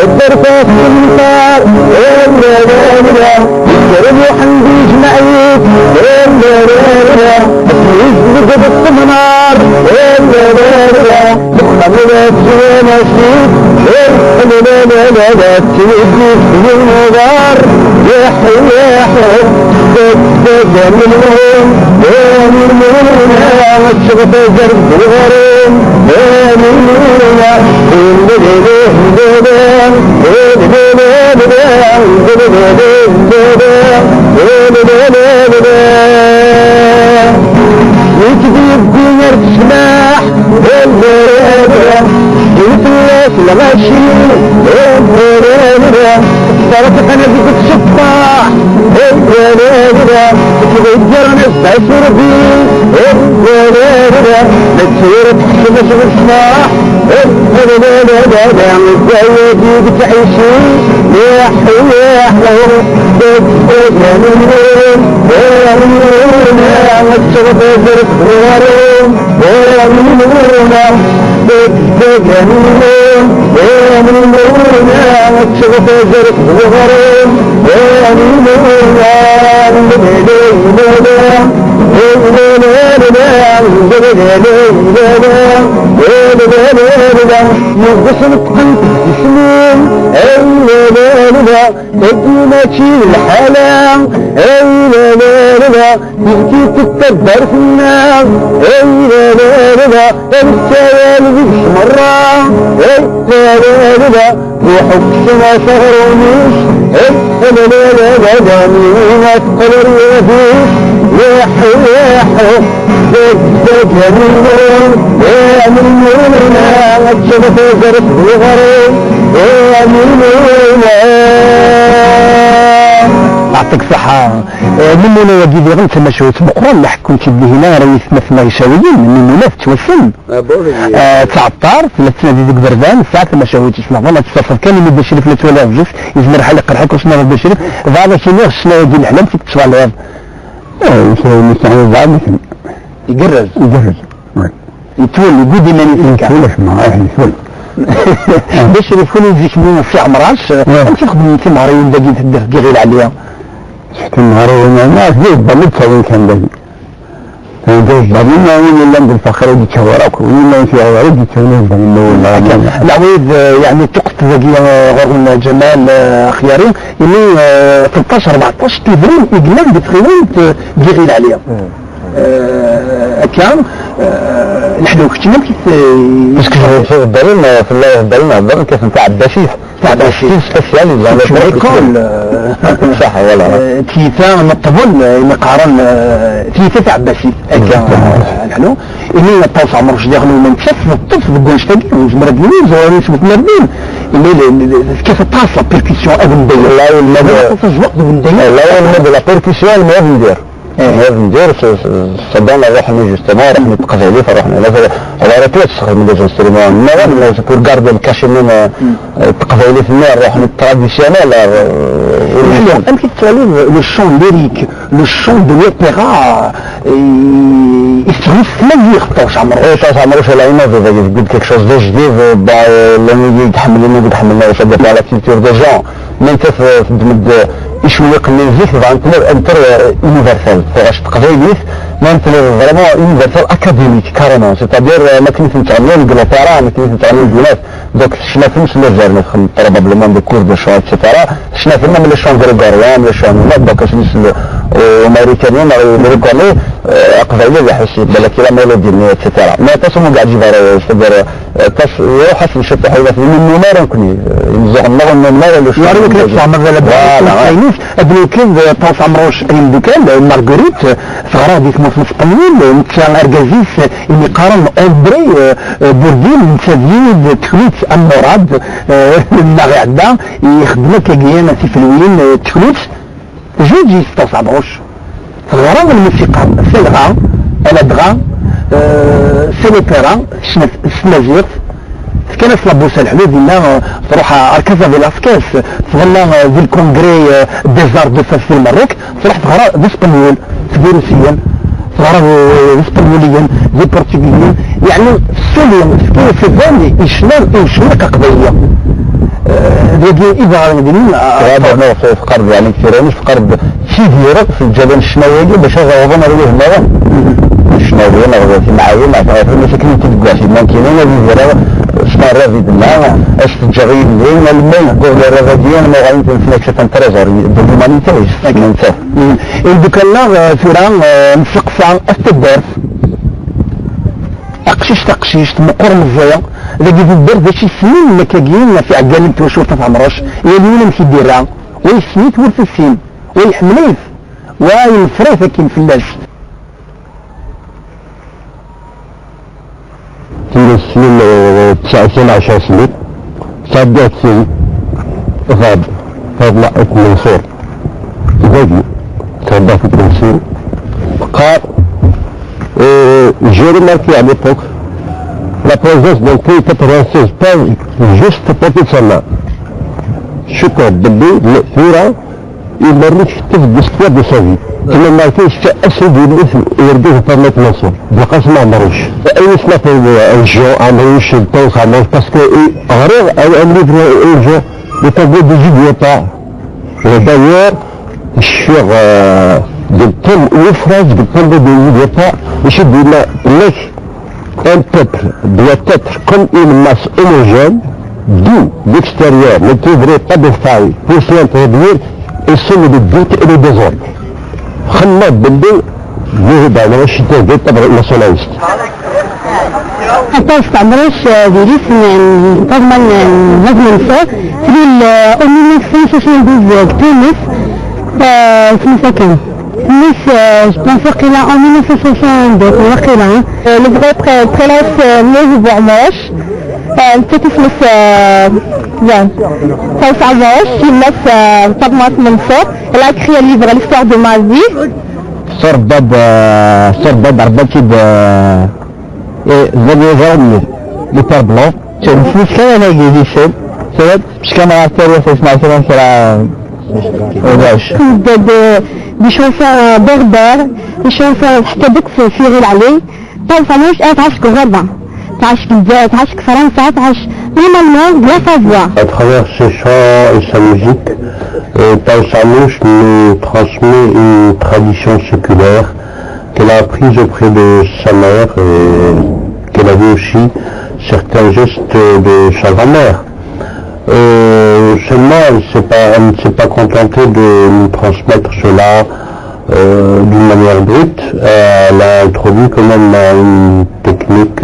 قدرت السمطار يجرب حمدي جمعيك يزبط بالسمنار خملت جناسيك لا تودي في المغار يا حياح دق منهم والشغف زرب الغرام ويكذب دينار سلاح يفلس الغشي صارت انا بيك الشطاح تتغير نستعسر بيه نتصير تحسب شغل صلاح ازاي يجيك تعيشي يا حياح الشغف زرق غرام الشغف زرق غرام يغسل قلب جسمين تجي ماشي الحالة يجي تتكبر في الناس السيال بيش مرة روحك سما شهرونيش مين أثقل الرفيش يا حياحو يا منونا الشبك زرق الغريب يا منونا يعطيك صحة منونا وجيدي غنت مشهوت بقران اللي حكون تبدي هنا رئيس مثنى يشاويين من منونات توسن 19 في السنة دي ديك بردان الساعة مشهوت اسمه والله تصرف كان يمد الشريف اللي تولى بزاف يزمر حلق الحكو شنو ربي الشريف بعد شنو شنو يدي الحلم فيك تشوى الغاب شنو مستعمل بعد يقرز يتولي يقول لنا يتولي يتولي باش يكون يجيك من في عمراش انت خدم في مهرين باقي تدير غير عليها شفت المهرين ما زيد بلدتها وين كان باقي كان بعدين وين اللي عند الفخر ودي كوراك وين في عوارض يتولي العويد يعني تقت باقي غير جمال خيارين اللي 13 14 تلفون يقلب بتخيل غير عليها كان نحن كنتنا باسكو في الدارين في الدارين كيف نتاع عباسيس سبيسيالي صح ولا تيتا نطبل نقارن تيتا تاع عباسيس هكا نحن إني طاوس عمر واش داخلوا من تشف الطف بالقنش تاعي وزمرة دينيز ونسبة مردين كيف طاس لا بيركسيون ابن داير لا لا لا بيركسيون ما ندير ندير صدقنا رحنا جوستومون رحنا نتقفى فرحنا على ريبيت من لي انسترومون ما بور غاردي الكاشينين تقفى لي في النار رحنا تراديسيونيل يمكن تعلم لو شون ليريك لو شون دو لوبيرا يستغل ما يخطوش عمرو عمروش لا ينوفي يقول كيك شوز دو جديد لانه يتحملنا يشد على كولتور دو جون من تمد شويه قليل زيك انتر يونيفرسال فاش تقضي ما انت فريمون يونيفرسال اكاديميك كارمون سيتادير ما كنت نتعلم انجلترا ما كنت نتعلم البلاد دوك شنا فهمت لا جار نفهم بروبابلمون دي كور دو شون اكسيتيرا شنا فهمنا من لي شون غريغوريان لي شون دوك شنس امريكانيين امريكاني قبيله اللي حسيت بالك لا ميلودي اكسيتيرا ما تصوم قاعد يبارا سيتادير تاش يروح حسب شفت حاجات من النمر يمكن ينزع النظر النمر ولا شو يعرف كيف تعمل لا ابن كيف طاس عمروش اين دوكان مارغريت صغرا ديك في اسبانيول متشان ارجازيس اللي قارن اندري بوردين تزيد تخليت المراد المغعدا يخدمك كيانا في فلوين تخليت جوجي طاس عمروش صغرا الموسيقى سيغا الادغا سيليبيرا سنازير كانت لابوسه الحلو ديالنا تروح اركازا فيلاسكاس تغنى في الكونغري ديزار دو فاس في المغرب تروح تغرى باسبانيول فيروسيا تغرى باسبانيوليا دي برتغاليين يعني السوريين في الثاني يشنق قضيه ديال اذا ديالنا هذا في قرب يعني كثيرين في قرب سيديرك في الجبل الشناوي باش غوضنا عليه هنا الشناوي انا معايا مع المشاكل تلقى في ممكنين هذه اسمها الرافي بالله اش تجري لين الماء قول الرافديان ما غادي تنفلك شفن تريزور بالهومانيتير ننساه دوك لا فيران مسقفه استدار تقشيش مقر مزيا اذا جيت الدار ذا شي سنين مكاكين في عقال توشوف في عمرش يلينا في ديرها ويسميت ورث السين ويحمليف وينفريف كاين فلاش في السنين 9 10 سنين صدقت سنين غاب فضل منصور زوجي صدق في التنسيق قال j'ai remarqué à l'époque la présence d'un T96 pas juste à côté de sa main. شكر بالليل مأثورة il m'a رشت بالسوا de sa vie. كما ما كاينش أسد والإثم يردوه فرمة منصور بقاش ما عمروش. أي سنة الجو عمروش الطوخ عمروش باسكو غريغ أو ليفر الجو يتابعوا دي جيديوطا. وداير الشيخ بالتم وفرج بالتم دي جيديوطا يشد لنا لك un peuple doit être comme une masse homogène d'où l'extérieur ne trouverait pas de faille pour s'y introduire et semer le doute et le désordre. خلاد بالليل يهدى على الشتاء ديال الطبع الناسيوناليست. حتى استعمروش ديريس طبعا لازم ننسى في الأمين 1972 تونس سميتها كان تونس جبونسو قيلا أمين 1962 وقيلا لو بغيت تخلاص ميز بوعماش تتسمس bien طاوس عماش الناس طبعا منصور elle a écrit un livre l'histoire de ma vie صرباب عربتي زبيزون لتر بلون مش كان انا جديد سبب مش كان عارف اسمع كلام كلام دي شونسون بربر دي شونسون حتى ديك سيريل علي طاوس عماش تعشق غربة تعشق الجزائر تعشق فرنسا تعشق normalement la savoir. À travers ses chants et sa musique, Taous Amrouche nous transmet une tradition séculaire qu'elle a apprise auprès de sa mère et qu'elle avait aussi certains gestes de sa grand-mère. Seulement, elle ne s'est pas contentée de nous transmettre cela d'une manière brute. Elle a introduit quand même une technique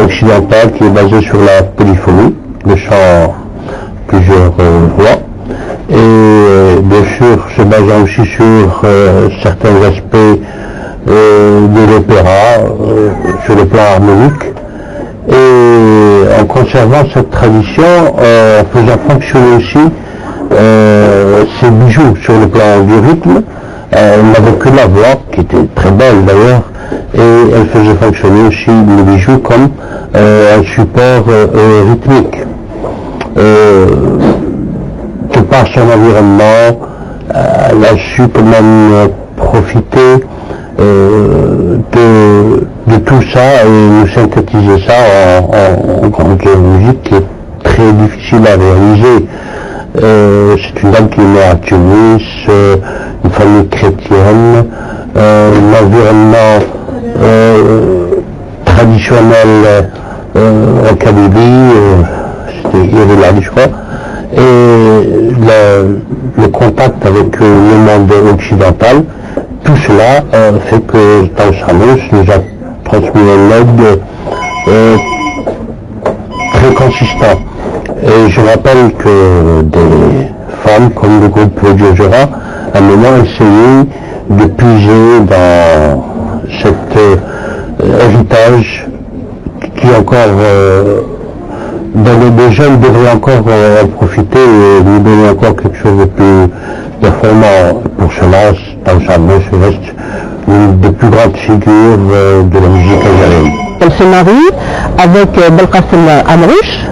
occidentale qui est basée sur la polyphonie, le chant plusieurs voix, et bien sûr se basant aussi sur certains aspects de l'opéra sur le plan harmonique, et en conservant cette tradition, en faisant fonctionner aussi ses bijoux sur le plan du rythme. Elle n'avait que la voix, qui était très belle d'ailleurs, et elle faisait fonctionner aussi les bijoux comme un support rythmique. De par son environnement, elle a su quand même profiter de tout ça et nous synthétiser ça en grande musique qui est très difficile à réaliser. C'est une dame qui est née à Tunis, une famille chrétienne, un environnement traditionnel en Kabylie, c'était Iréladi je crois, et le contact avec le monde occidental, tout cela fait que Taushamous nous a transmis un aide très consistant. Et je rappelle que des femmes comme le groupe Diogera à un moment essayé de puiser dans cet héritage qui encore dans les jeunes devrait encore en profiter et nous donner encore quelque chose de plus performant. Pour cela, Taushamous reste une des plus grandes figures de la musique algérienne. Elle se marie avec Belkacem Amrouche,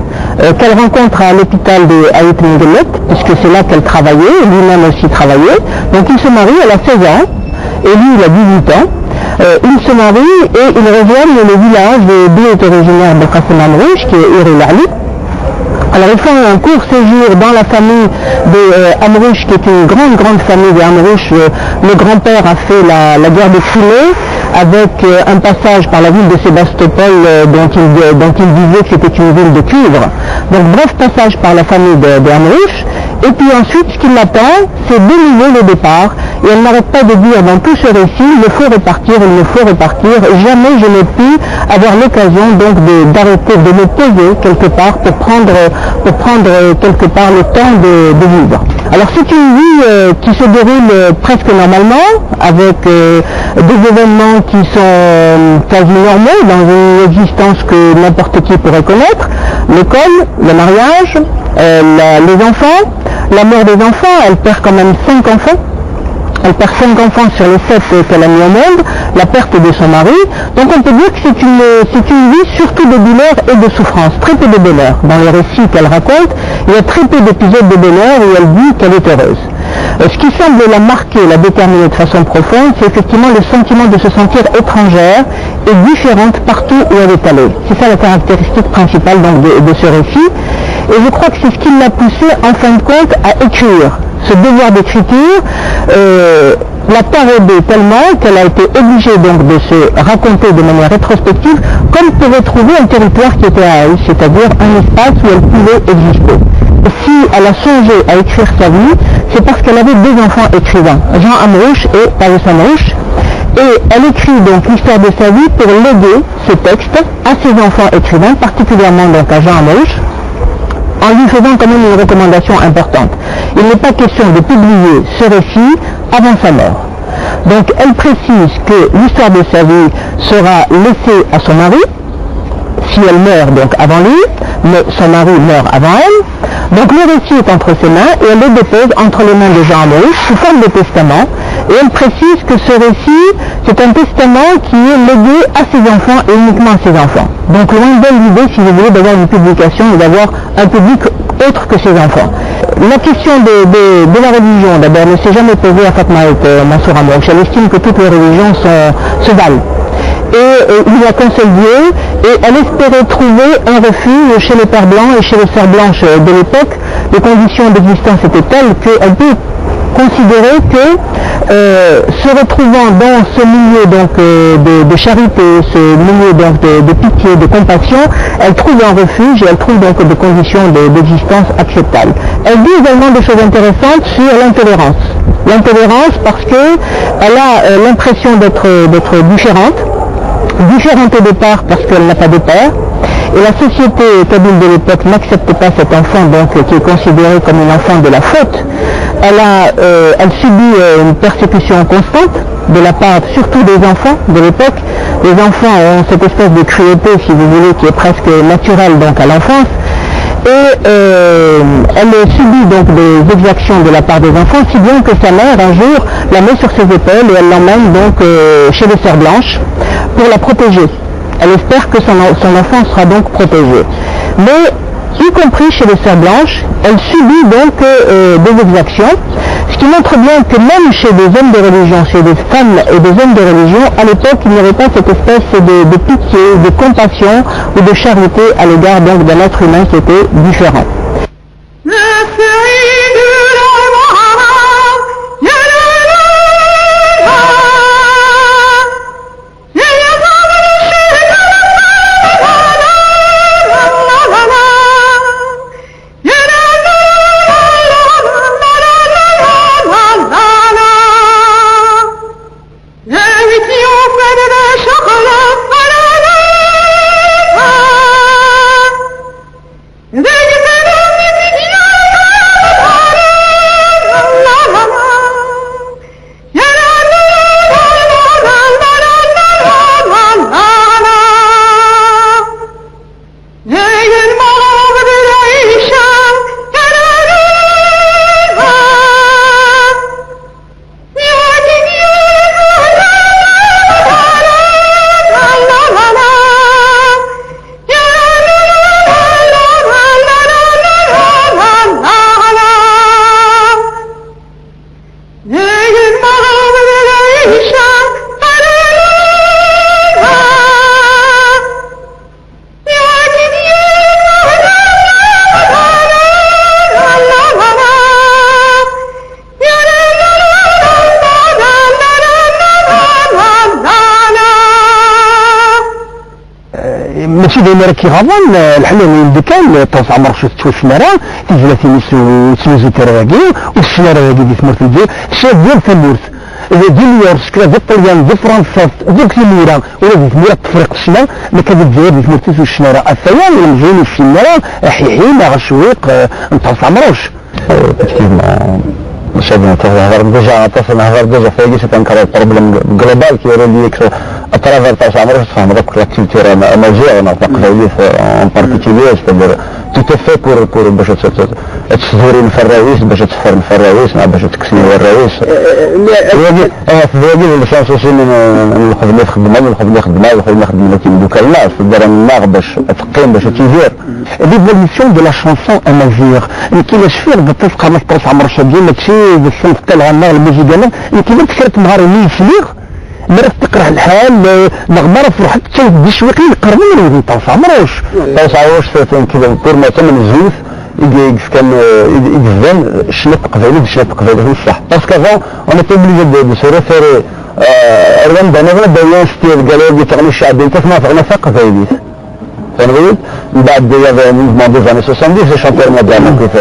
qu'elle rencontre à l'hôpital de Haït Mengelet, puisque c'est là qu'elle travaillait, lui-même aussi travaillait. Donc il se marie, elle a 16 ans, et lui il a 18 ans. Ils se marient et ils rejoignent le village d'où est originaire Belkacem Amrouche, qui est Irélali. Alors ils font un court séjour dans la famille de Amrouche, qui est une grande famille de Amrouche. Le grand-père a fait la guerre de Crimée, avec un passage par la ville de Sébastopol dont il disait que c'était une ville de cuivre. Donc bref passage par la famille de Amrouche. Et puis ensuite, ce qui l'attend, c'est de nouveau le départ. Et elle n'arrête pas de dire dans tout ce récit, il me faut repartir, il me faut repartir. Jamais je n'ai pu avoir l'occasion donc d'arrêter, de me poser quelque part pour prendre quelque part le temps de vivre. Alors c'est une vie qui se déroule presque normalement, avec des événements qui sont quasi normaux dans une existence que n'importe qui pourrait connaître. L'école, le mariage, les enfants, la mort des enfants, elle perd quand même 5 enfants. Elle perd 5 enfants sur les 7 qu'elle a mis au monde, la perte de son mari. Donc on peut dire que c'est une vie surtout de douleur et de souffrance, très peu de bonheur. Dans les récits qu'elle raconte, il y a très peu d'épisodes de bonheur où elle dit qu'elle est heureuse. Ce qui semble la marquer, la déterminer de façon profonde, c'est effectivement le sentiment de se sentir étrangère et différente partout où elle est allée. C'est ça la caractéristique principale donc, de ce récit. Et je crois que c'est ce qui l'a poussée en fin de compte à écrire. Ce devoir d'écriture l'a taraudée tellement qu'elle a été obligée donc de se raconter de manière rétrospective comme pour retrouver un territoire qui était à elle, c'est-à-dire un espace où elle pouvait exister. Et si elle a songé à écrire sa vie, c'est parce qu'elle avait 2 enfants écrivains, Jean Amrouche et Paris Amrouche. Et elle écrit donc l'histoire de sa vie pour léguer ce texte à ses enfants écrivains, particulièrement donc à Jean Amrouche, en lui faisant quand même une recommandation importante. Il n'est pas question de publier ce récit avant sa mort. Donc elle précise que l'histoire de sa vie sera laissée à son mari, si elle meurt donc avant lui, mais son mari meurt avant elle. Donc le récit est entre ses mains et elle le dépose entre les mains de Jean Amrouche sous forme de testament. Et elle précise que ce récit, c'est un testament qui est légué à ses enfants et uniquement à ses enfants. Donc loin d'elle l'idée, si vous voulez, d'avoir une publication et d'avoir un public autre que ses enfants. La question de la religion, d'abord, ne s'est jamais posée à Fatma Mansour Amrouche. Elle estime que toutes les religions se valent. Et il n'y a qu'un seul Dieu, et elle espérait trouver un refuge chez les pères blancs et chez les sœurs blanches de l'époque. Les conditions d'existence étaient telles qu'elle peut considérer que se retrouvant dans ce milieu donc, de charité, ce milieu donc, de pitié, de compassion, elle trouve un refuge et elle trouve donc des conditions d'existence acceptables. Elle dit également des choses intéressantes sur l'intolérance. L'intolérance parce qu'elle a l'impression d'être différente au départ parce qu'elle n'a pas de père. Et la société kabyle de l'époque n'accepte pas cet enfant donc, qui est considéré comme un enfant de la faute. Elle subit une persécution constante de la part surtout des enfants de l'époque. Les enfants ont cette espèce de cruauté, si vous voulez, qui est presque naturelle donc, à l'enfance. Et elle subit donc des exactions de la part des enfants, si bien que sa mère un jour la met sur ses épaules et elle l'emmène donc chez les sœurs blanches pour la protéger. Elle espère que son enfant sera donc protégé. Mais, y compris chez les sœurs blanches, elle subit donc des exactions, ce qui montre bien que même chez des hommes de religion, chez des femmes et des hommes de religion, à l'époque, il n'y avait pas cette espèce de pitié, de compassion ou de charité à l'égard donc d'un être humain qui était différent. ماشي دايما كيغضن الحلال ديكال طاس عمر شفتو الشنارة تيجي تسوزو تراكي والشنارة دي ثمرت الجيل شاف ديال ثمورت ديال يورس كلا ديال الطليان ديال فرنسا ديال كلميرا ولا ديال ثمورة تفريق الشنار ما كان الجزائر ديال ثمرتو الشنارة الثوان المجهول الشنارة حيحين غشويق نطاس عمروش شبنا تهضر ديجا فايقي ستنكر البروبليم جلوبال كي يريد à travers ta chambre, ça me rappelle la culture amazigh, on a pas en particulier, c'est-à-dire tout est fait pour باش تزوري الفراويس باش تفر الفراويس مع باش تكسني الراويس. في هذه الشانس aussi ناخذ لي خدمه كي دوك الناس دار النار باش تقيم باش تيدير. L'évolution de la chanson amazigh يمكن يشفير بتلقى مثلا عمر شادين ماشي بالصنف تاع الغناء الموسيقى يمكن تكرت نهار يفليغ مرة تقرأ الحال نغمر في روحك تشوف شويقي يقربوا من طاوس عمروش كذا بور ما تمن الزوث كان يجزم شنط قبيلي صح باسكو افون اون ايتي اوبليجي دو سو ريفيري اروان دانا بيان ستيل قالوا لي تغني الشعبي انت ما تغنى قبيلي فهمت من بعد يا موفمون دو زاني 70 جي شانتور مودرن كيف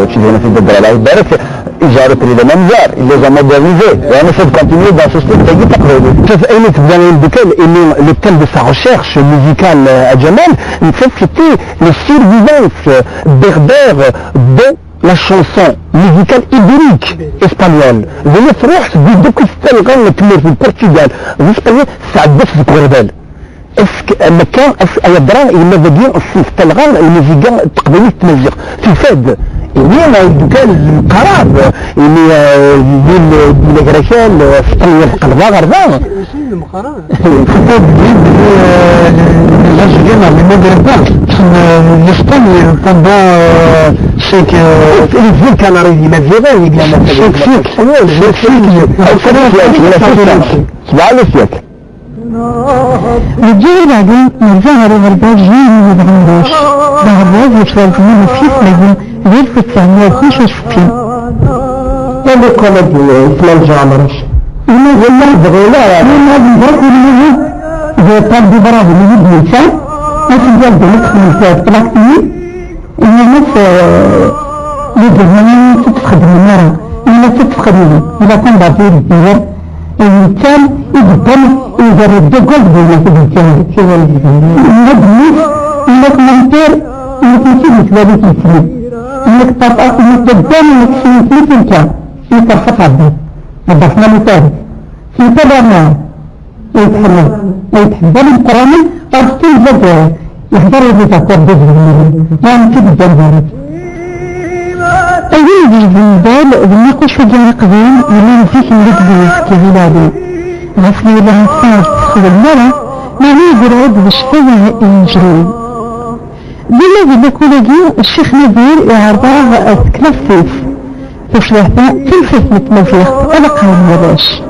تشوفنا في الدرا الله يبارك إجارة إلى منظر إلى زمان دافيزي وأنا سوف كونتينيو dans ce style تجي تقريبا شوف أين تبدأ البكال اللي تم de sa recherche musicale à Jamal en fait c'était le survivance berbère de la chanson musicale ibérique espagnole زي تروح دوك الغنى تمر في البرتغال الاسبانيول ساعدت في الغربال مكان يدران إلى بدين الصنف تلغان الموسيقى التقديمية التمزيق في فاد إنما كان القرار اللي ديال الكراشال فطن القلبة غربا الخطاب الأجيال اللي مدربات l'Espagne pendant chaque les villes canaries imaginaires il y a chaque الجيل بعدين نرجع لغربات جيل وبعمروش بعمروش يشتغل في مصيف لهم غير في 1965 كان يقول اسم الجامرش إنه والله بغيلا من هذا الجرق اللي هو طالب براه اللي يجي الإنسان ما تجد ذلك من الزاد بلاكتيني إن الناس يجب أن تتخدم المرأة إلا تتخدم إلا كان بعضير الديار الإنسان يقدم يجرب دقل بينا في الإنسان الناس إنك منطير إنك نسيب ذلك السنة إنك تطأ إنك تقدم إنك سنسيب إنك يترفق عبد الضفنا مطارد في تبعنا يتحضر القرآن أرسل زجاج يحضر الرزاق والبذل يعني كده الجنبارد أول دي الزنبال بناقش في الجنة قديم يلين فيك ملكبيس كهلالي غفلي لها الصاج تخذ المرة معني يقرأد بشفية ينجري بالذي بكولجي الشيخ نبيل يعرضها أتكلفف تشلحنا تلفت متلفيخ ألقى المراش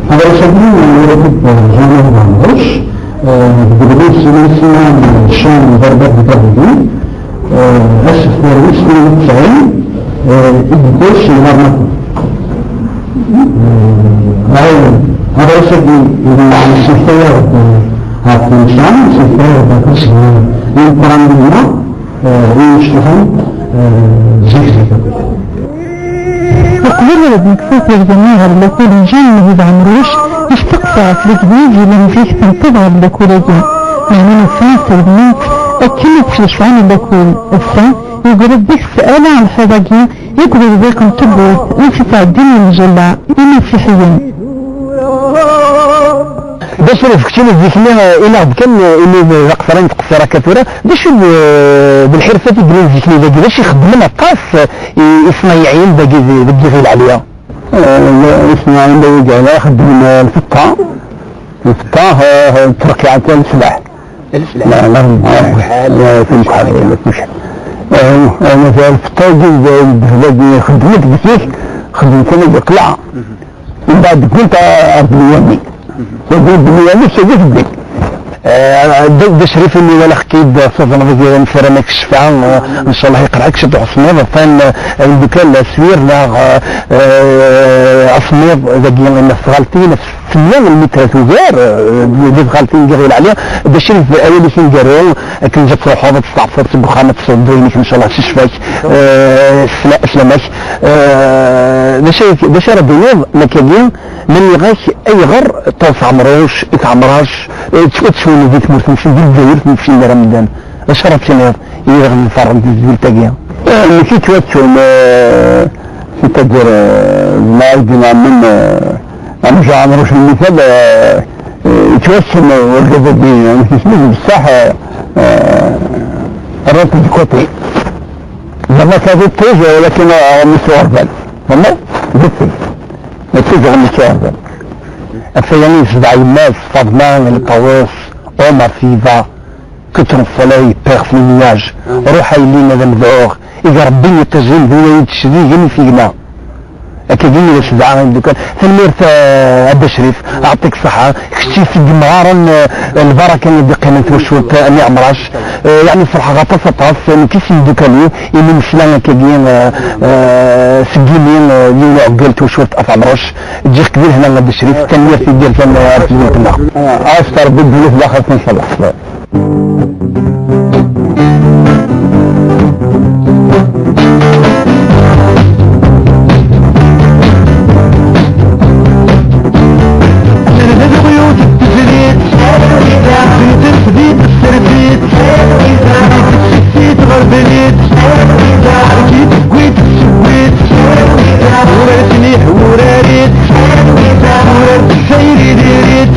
هذا يسمونه يرتب جامعة معمروش بدريس سلسلة الشام ضربات بتهدي أسف مروس من التسعين إدكوش المرمى هذا يسمي السفير هذا الإنسان سفير بكرس من القرآن بالله ويشتغل زيزيكا وقبل بنكفوت الجماعة لكل جنة بعمروش اشتقطع في الجديد لما فيه تنتظر لكولجي يعني نفاس البنات أكلت في شعان لكول الثان يقول بك سألة عن الحضاقية يقول بذلك انتبوت انفتاع الدين المجلع المسيحيين باش نفكتين الذكرى الى كان اللي قصرين تقصيره كثيره باش بالحرفه تقولوا الذكرى ذاك باش يخدم الطاس يصنيعين باقي غير عليا يصنيعين باقي عليها يخدم الفطه تركي على السلاح لا لا في الحال انا في الفطه باقي خدمت بسيط خدمت انا بقلعه من بعد كنت ارض اليمين يقول بني أنا شجيت بدك ده شريف اللي ولا خكيد صدنا بزي نفرمك الشفاعة إن شاء الله يقرأك شد عصمير فان البكال السوير لا عصمير ذاكي نفس غالتين في اليوم المترات وغير دي غالتين جغيل عليها ده شريف أولي سنجرون كن جات روحه بتستعفر تبخانة تصدرينك إن شاء الله تشفاك سلامك ده شيء ربنا مكاجين من يغاش أي غر طاس عمروش اتعمراش تشوفوا ديك مرتمشي ديال الجزائر تمشي لرمضان شرف شنو يغني فرق ديال تاعيا ماشي تواتشو في تدير ما يدنا من انا جا عمروش المثال يتوسم والجزائر دي اسمه بصح الرات الكوتي لما كانت تيجي ولكن مصور بال والله بس ما تيجي مصور بال الفيانيس دعي الناس فضمان القواس عمر فيفا كتر الصلاة بيغ في النياج روح يلينا ذا مذعوغ إذا ربي يتجهل هو يتشري جني فينا أكاديمي ليش دعاء دوكان ثميرت عبد الشريف أعطيك صحة خشي في الجمهار البركة اللي بقينا توشوت أني عمراش يعني صراحة غطاس نكيس دوكانيو يمين مشلان كاين سجيمين يوم عقل توشوت أف عمراش تجي كبير هنا عبد الشريف تنمير في ديال كان أرسل الله أشتر بالبلوث داخل إن شاء الله وراريت وراريت سيري ديريت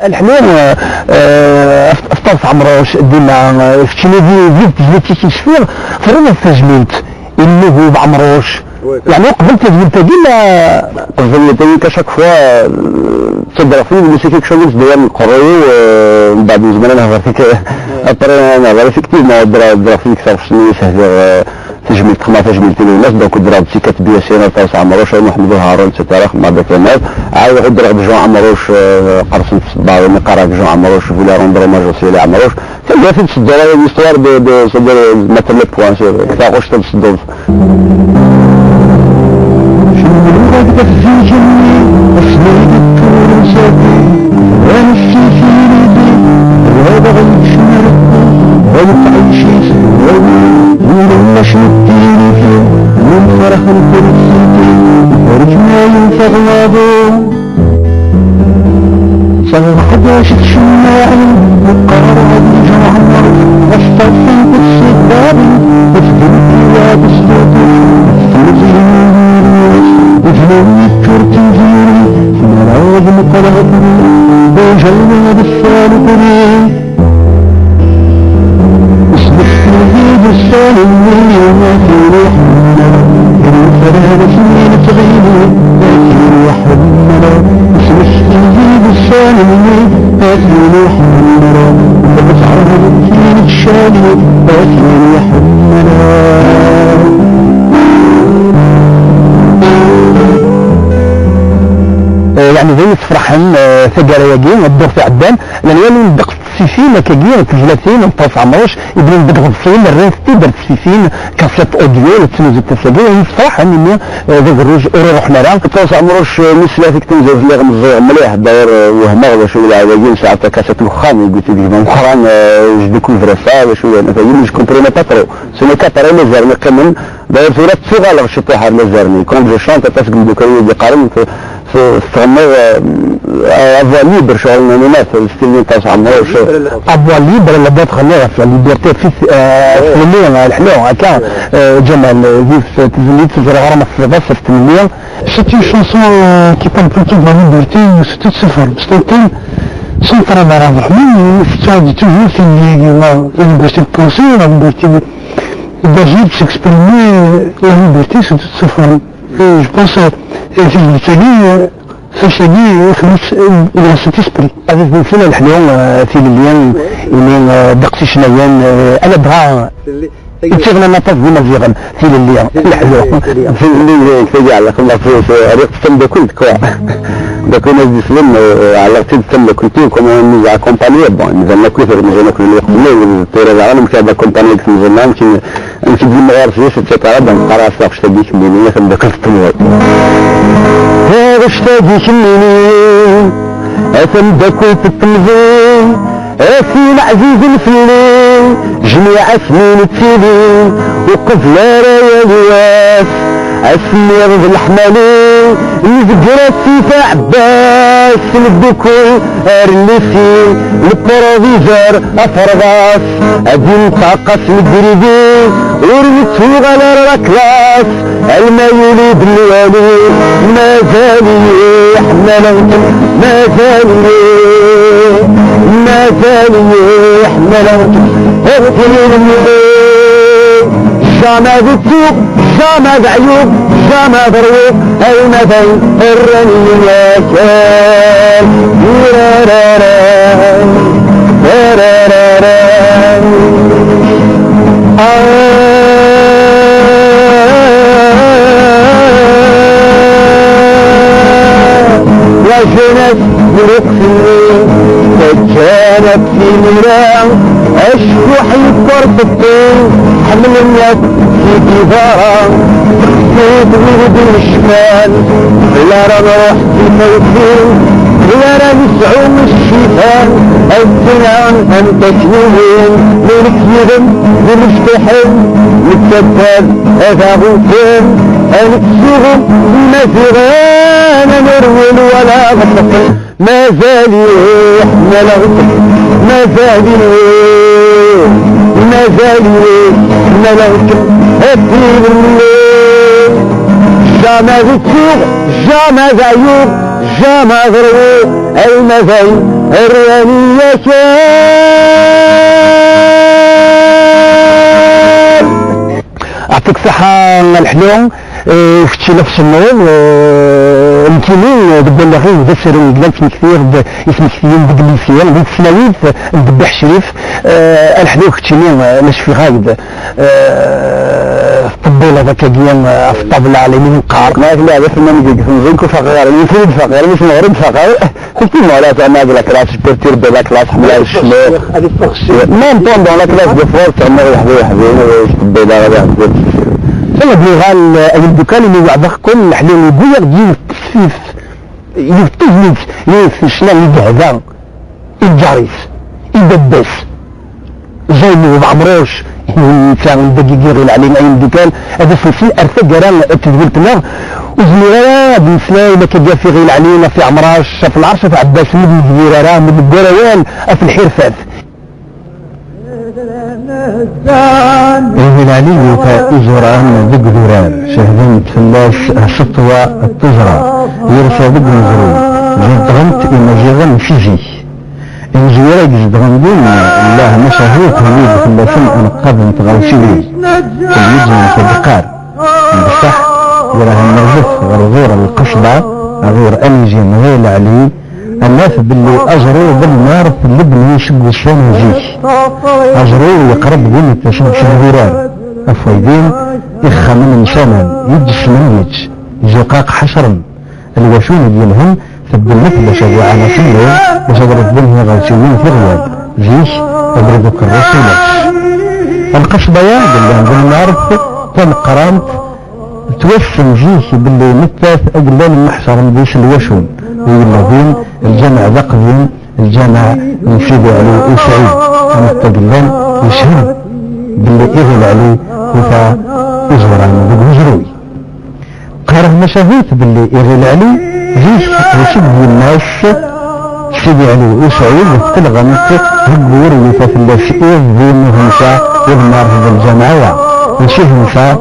الحلم في عمروش ديما في تشينيدي زيد تشفير فرنا التجميلت اللي هو بعمروش يعني قبل تجميلت ديما قبل تجميلت كشاك فوا تصدر فيه الموسيقى كشغل ديال القروي بعد زمان انا غير فيك اطري انا غير فيك ما درا فيك صافي شنو سهل تجميل تخما تجميل الناس دونك درا بسي كتبيه سينا تاع عمروش محمد هارون ستاره مع بكمال عاود واحد درا بجون عمروش قرصن في الصباح قرا بجون عمروش فيلا روندرو ماجوسي لا عمروش تلقى في تسدر ليستوار بصدر مثل بوان سير كتا واش تسدر من فرح الكرسيتي ورجنا ينفغ وابو صلح شت شماعي وقارع الجوع عمر واستغفن قدس الدابي وفدلتي يا بسلوتي وفدلتي وجنوني الكرتيجيري مراض مقلعتني بجلنا بالثالثني السالمين وفي روحنا الفرار سنين تغيب في روحنا اسم السنين السالمين في روحنا وبتعرض في الشالي في روحنا يعني زي تفرحن ثقة رياجين الدور في عدان لأن يوم دقت سيفين كجين تجلسين نطاف عمروش يبني بدغ الصين الرئيس تقدر سيفين كاسيت اوديو لتنوز التسجيل يفرح اني ذاك الروج روحنا راه طاف عمروش مثل فيك تنزل في غمز مليح داير وهما باش ولا عاوزين ساعه كاسيت الخام قلت لي من قران جدكو فراسا باش انا فاهم مش كومبرينا با ترو سوني كاتري لازم كمان داير صورات صغار شي طاح لازم كون جو شانت تاسك دوكري دي قارن في افوا ليبر شغل نمات الستيل تاع عمروش افوا ليبر لا دات خليها في ليبرتي في المليون الحلو هكا جمال في تزليت في الغرامه في بس 8 مليون C'est une chanson qui parle plutôt de la liberté, c'est tout ce forme. C'est un thème central dans la vie, ça dit toujours c'est la liberté de penser, la liberté d'agir, de s'exprimer, la liberté c'est toute ce forme. Et je pense que فشدي يخلص الى cet esprit. هذا الفيلم الحلو في الليل يمين دقتي شنيان انا بغا يتغنى نطف بمزيغا في الليل الحلو في الليل كتجي على الله في ريق السم كنت كوا داك الناس يسلم على تيد السم كنت كما نزع كومباني بون نزلنا كثر نزلنا كل يوم تيرا زعما مش هذا كومباني نزلنا يمكن نمشي بالمغار في تتعرض نقرا صافي تديك منين خدك التمويل اشتاقيك مني افندك وتتمزين اسين عزيز الفلين جميع سنين تسيلين وقف لا رايا الواس اسمير بالحمالين يذكر السيفة عباس الدكوي ارلسين البروفيزور افرغاس ادين تعقص الجريدين ورمتو على الركلاس الميولي بالوالي ما زالي حملوت ما زالي حملوت اغفر لي جامع السوق جامع عيوب جامع ضروب المثل الرني ياكل وجنت ملقسين تجانب في مراع اشكح الكرب الطين حمل الناس في جدارة تخطيط ورد الشمال لا نروح في موتين لا نسعو الشيطان الزنان انت جنوبين ملك يدم بمفتحين متكتل هذا غوثين انكسوهم مزغان نرول ولا غطف ما زال يحمل غطف ما زال ملوك أثير الليل جامع السوق جامع عيوب جامع ضروب المثل الرياني يا شاب اعطيك صحة الحلو فتشي نفس النوم امتنين بالبلاغي وذا سيرون قلت كثير اسم كثير بالجليسيان بنت سلاويث الدباح شريف الحلو ختشيني لاش في غايد الطبولة ذاك قيام في الطابلة على يمين القار ما لا بس ما نجيك نزينكو فقير يفيد فقير مش مغرب فقير كنتي ولا تعمل لا كلاس بيرتير بلا كلاس حملا الشمال هذه التخصيص ما نطون لا كلاس دفور تعمل وحده الطبولة غدا فلا بلغال الدكان اللي وعدك كل حلو يقول يجي التصفيف يفتزنك يفشلان الجهزان الجاريس يدبس زي ما عمروش كان دقيقي غير علينا اي دكان هذا في ارث جيران تقولتنا وزميرا بنسلاي ما كجا في غير علينا في عمراش في العرش في عباس من الزميرا من الجروان في الحرفات الهلالي كإجران ذق ذرار شهدين تفلاس سطوة التجرى يرسى ذق نزرون جدغنت إما جيغن فيزي إن جيرا جدغن الله مشاهير تهليد فلاسن أن قبل تغوشيوي تليجن صدقار بصح وراها النرجف غير القصبة غير أنجي غير علي الناس باللي أجروا بالنار في اللبن يشق الشون وزيش أجروا يقرب قوم تشد شهوران أفويدين إخا من إنسانا يجس من يجقاق حشرا الوشون ديالهم في الدلت بشغوا على سنة بشغوا ربنها غالسيين في الغياب زيش أبردك الرسولة القصبية باللي بالنار تم قرامت توسم جيش باللي مثلث أقلال المحشر بيش الوشون الذين الجامع ذقين الجامع من سيدي علي وسعيد مستقلان يشهد باللي إغل علي وفا إجران بالهجروي قاره مشاهيت باللي إغل علي جيش وشد الناس سيدي علي وسعيد تلغمت هدور وفا في اللاشئين ذينهم شا يضمار هذا الجامعة وشيهم شا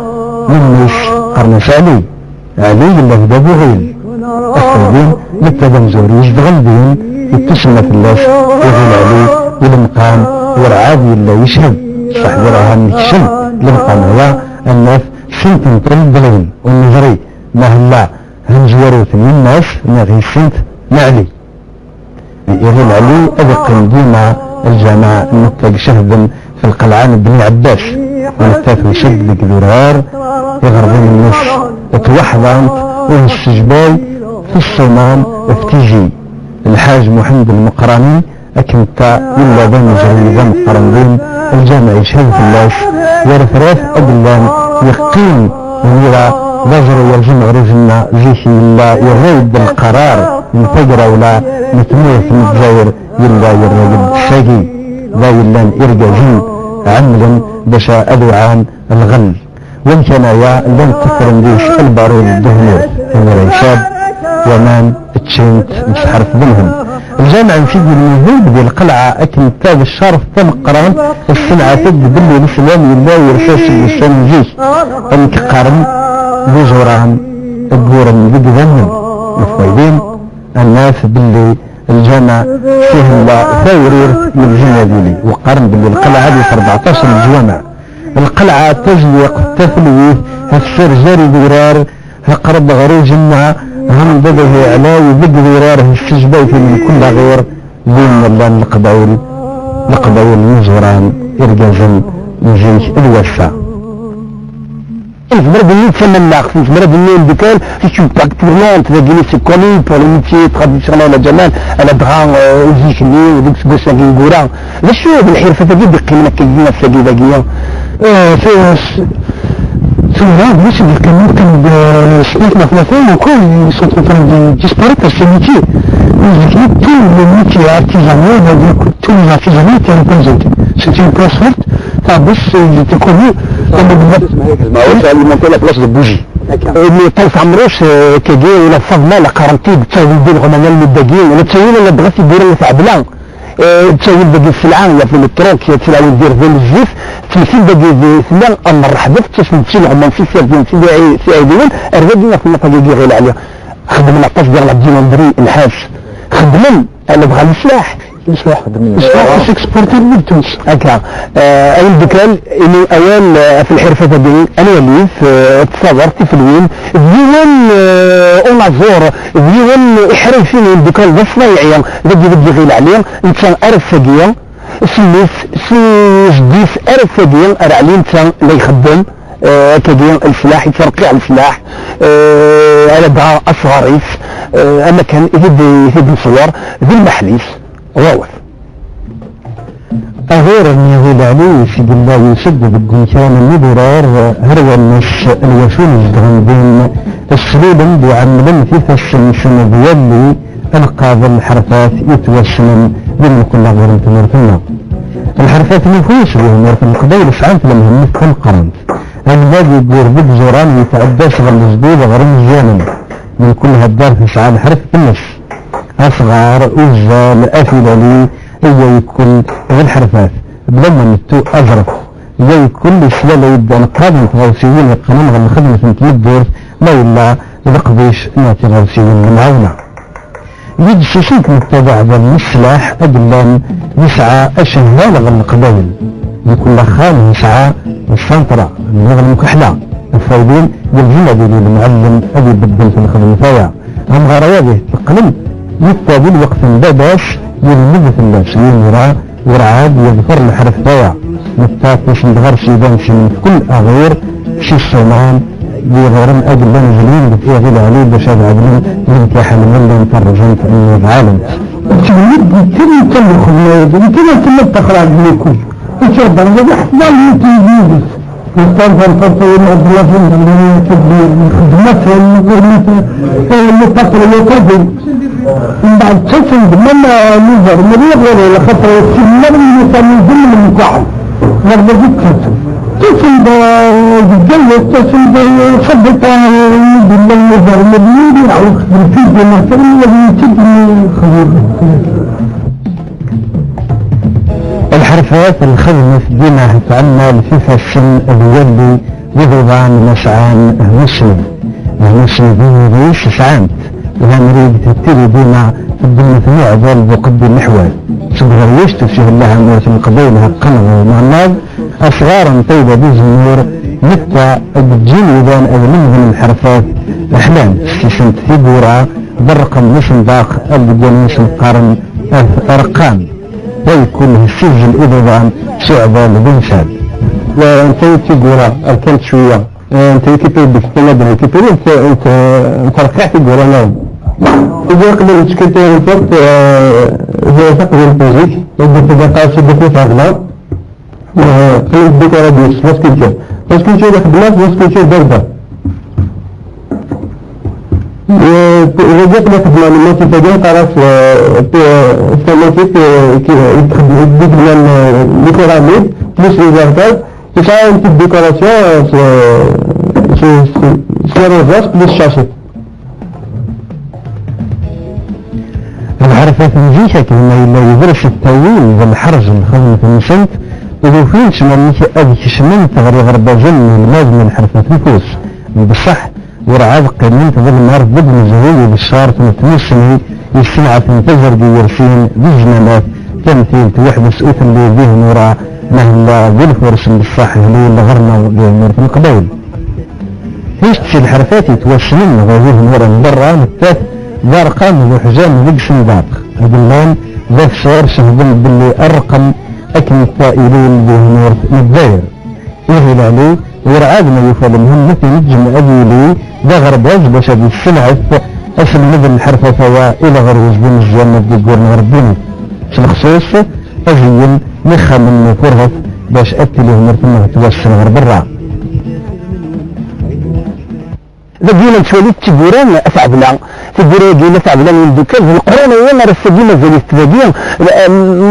من نيش قرنش علي اللي هدابو غيل الصيدين متدم زوري يشتغل بهم يتسمى في اللاش يغيل عليه والمقام والعادي اللي يشهد صحبرها نكشن المقام هو الناس سنت متربلين والنظري ما هلا هنجوروث من الناس نغي سنت معلي يغيل عليه أدق ديما الجامعة نتاق شهدا في القلعان بن عباس ونتاق شد بكذرار يغربون الناس اتوحضان والسجباي في الصمام افتيجي الحاج محمد المقراني اكنتا ولا بين جريدة مقرنين الجامع يشهد في الناس يرفرف أدلان يقين ونرى ضجر يرجم عرجنا زيشي الله يريد القرار ينفجر ولا نتموت متزاير يلا يريد الشاقي ذا يلان إرجاجين عملا بشا أدوعان الغل والجنايا لن تفرن ليش البارود الدهنور الريشاب ومان تشنت مش حرف بينهم الجامع في المهود بالقلعة اكن تاج الشرف تم قران السنعة تجد باللي الاسلام يلا يرساس الاسلام جيش انك قرن بجوران الجورة من بدي ذنهم مفايدين الناس باللي الجامع فيه الله ثورير يرجينا ديلي وقرن باللي القلعة دي 14 الجوامع القلعة تجلي تثلوث هالسر جاري دورار هقرب غريج النعا هم بدأه علاوي بدأ دوراره السجباي من كل غير لين اللان لقباول مزوران إرجازا يجيش الوفا مرد النيل فما الناقص مرد النيل دكان في شو باكتوريان تلاقيني سي كوني بور لو ميتي تراديسيونيل على جمال على دغان وزيكني وديك سكوسا كيغورا لا شو بالحرفه تجي بقيمه كيجينا ساقي باقيه souvent, oui, c'est des canons comme de Snake encore, ils sont en train de disparaître, ces métiers. Tous les métiers artisanaux, tous les artisanaux étaient représentés. C'était une place forte, la bourse, il était connu. alimentait la place de bougie. اللي طلف عمروش كجي ولا فضنا لقرنتي بتساوي دير غمانال مدقين ولا تساوي ولا بغيتي دير اللي فعبلان تساوي باقي السلعة يا في التروك يا تساوي دير ذي الزيف تمثيل باقي ثمان أمر حدث تسمى العمان في سيادين سيادين أرغبنا في المطاقي غير عليها خدمنا طاس ديال الدين وندري الحاس خدمن انا بغى السلاح خدمنا السلاح اكسبورتر من تونس هكا اين دكال اني اوان في الحرفه ديالي انا وليت تصورت في الوين ديوان اونازور ديوان احرفين دكال بصنايعيه بدي غير عليهم انت ارفقيه سميت جديس ارفقيه راه علي انت اللي يخدم كدير السلاح يترقي على السلاح على دعاء اصغريس انا كان يهد مصور ذي المحليس واوث أغير أن يقول عليه سيد الله يسد بالدنكان النبرار هروا الناس الوشون الجغندين السلولا بعملا في فالشمسن بيلي القاضي الحرفات يتوسمن من كل غير تمرتنا الحرفات مفوش بهم ورث القبيل سعانت لما مثل القرنت الذي يقول بالزوران يتعدى شغل الجديد غرم الجانب من كل هالدار في سعال حرف بالنص أصغر أجزال أفلالي هي يكون غير حرفات بلما نتو أزرف هي يكون سلالة يبدأ نقابل غوسيين القانون غير خدمة متمدر لا إلا لقضيش ناتي غوسيين المعونة يجسسيك متبع بالمسلاح أجلان يسعى أشهال غير القبائل يكون لخان يسعى السنطرة النغل المكحلة الفايدين يلزم ذي المعلم أبي بدل في الخدمة فيا هم غريابه تقلم يتابع الوقت باباش يلمد في الناس يمرا ورعاد يظفر الحرف فيا متاكش ندغر سيدانش من كل أغير شي الصومان يغيرن أجل نزلين بفئة غير عليه باش أبعدين من كاحل من اللي مفرجين في العالم تمد كل خلوه كل تخرج لكم وشرب انا احتمال يتيجيز يستنفر تطور الأطلاف من خدمتهم اللي تقل يقضي من بعد تسند لما نظر مريض ولا لخطر يتسلم من يتنزل من المكحل غير بجيب تسند بالجلة تسند صدق بالله النظر المبيني أو خدمتين بالمحترم الذي تبني خبير الحرفات الخدمة في دينا تعمل في فشن الولي بضبان مسعان مسلم دين ريش سعانت وها نريد تبتدي دينا في الدنيا في معضل بقد المحور صدغ يشتفشه الله مرة القبيل هقنغ معناد أصغارا طيبة بزنور متى الجين وذان أولمهم الحرفات أحلام سيسنت في بورا برقم نسن داق الجنيس القرن أرقام ويكون السجل إذا شعبا لبنشاد وانت تقول أركنت شوية انت كيف بتستند كيف انت رقعت تقول انا إذا قبل تشكلت الفرق هي تقبل البوزيك يبدأ تبقى سبقوا في أغلب قلت بك راديوس واسكنتو إذا خدمات واسكنتو باردة رجعت لك بلا ما تفاجئ تعرف استمرت يديك بلا الديكوراميد بلس ريزارتات تسعى انت الديكوراسيون سي روزاس بلس شاشة الحرفات نجيشة كما إلا يدرس التأويل والحرج الخدمة المسنت وذو فينش من أبي شمنت غير غرباجل من لازم الحرفات نفوس بالصح ورعاد قيمين تظل معرف بدن زهوي بالشارة متمسني يستمع تنتظر بيرسين بجنانات تمثيل توحد سؤوت اللي به نورا مهلا بالفرس بالصح اللي غرنا بمرة القبائل هيش تشي الحرفات يتوسنين غازوه نورا من برا متاث دار قام وحجام وبقسم داق أدلان ذات صور شهدن باللي أرقم أكن الطائلين به نورة الدائر إيه عليه ورعادنا يفضلهم مثل نجم أبيلي ده غرباج باش هذه السلعة أصل مثل الحرفة فوا إلى غرز بين الجنة بيقولنا غربين الخصوص أجيل نخا من فرغة باش أتليه مرتمه توسل غرب الرع ذا شواليت تبوران أفعبنا تبوران جينا فعبنا من دوكال في القرآن وانا رسجينا زي الاستفادية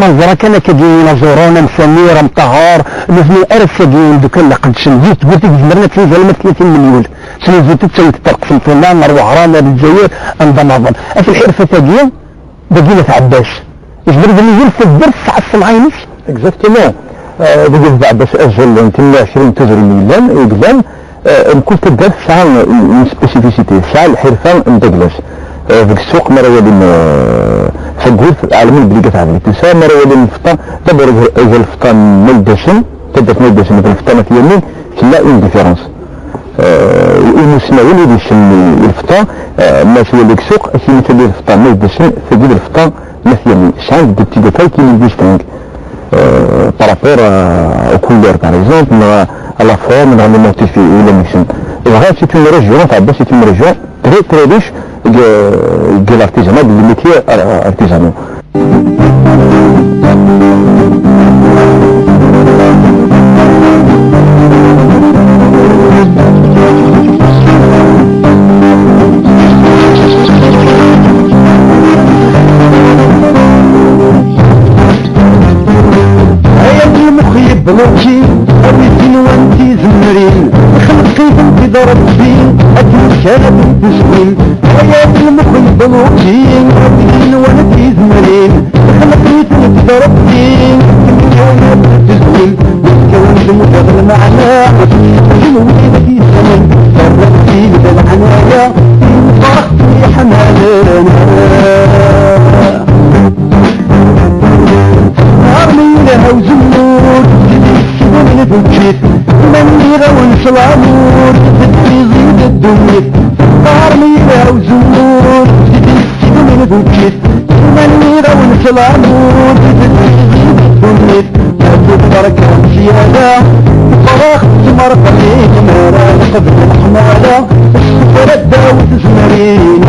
منظرة كان كجينا زورانا مسميرا مطهار نزلوا أرسجين دوكال لقد شنزيت قلت جزمرنا في ظلمة 30 مليون شنزيت تسوي تترقصم في النار وعرانا بالجزائر أنضم أظن أفي الحرفة تاجية بجينا في عباس يجبر ذا في الدرس على الصنعينيش اكزاكتومون بجينا في عباس أجل انتم 20 تجري ميلان وقلان كنت تدرس ساعة سبيسيفيسيتي ساعة الحرفة مدقلس في السوق مرة ولين فقول في العالمين بلي قطع تنسى مرة ولين الفطان دابا إذا الفطان ملدسن تبدأ ملدسن في الفطان في يمين لا اون ديفيرونس المسمعين اللي يسمي الفطان ما في ذلك السوق أشي مثل الفطان ملدسن تجد الفطان ما في يمين شعب دي تيجي كي يديستنج بارابور au couleur par exemple à la forme dans le motif et l'émission. Et voilà, c'est une région, c'est une région très très riche de l'artisanat, des métiers artisanaux. بلوكي أبيتين وانتي زمرين خلقي انتي ضربتين أكيد كانت تسوين حياة المخي بلوكي أبيتين وانتي زمرين خلقي انتي ضربتين أكيد كانت تسوين كونت مجرد المعنى جنوبي في الزمن فرقتي لدى العناية فرقتي حمالنا أرمي لها وزنور من بوجيت من يغون سلامور تدري زيد الدنيا أرمي لها وزنور من بوجيت من يغون سلامور تدري زيد الدنيا تدري بركة زيادة فراخ مرق ليك مرا قبل الحمالة فرد وتزمرين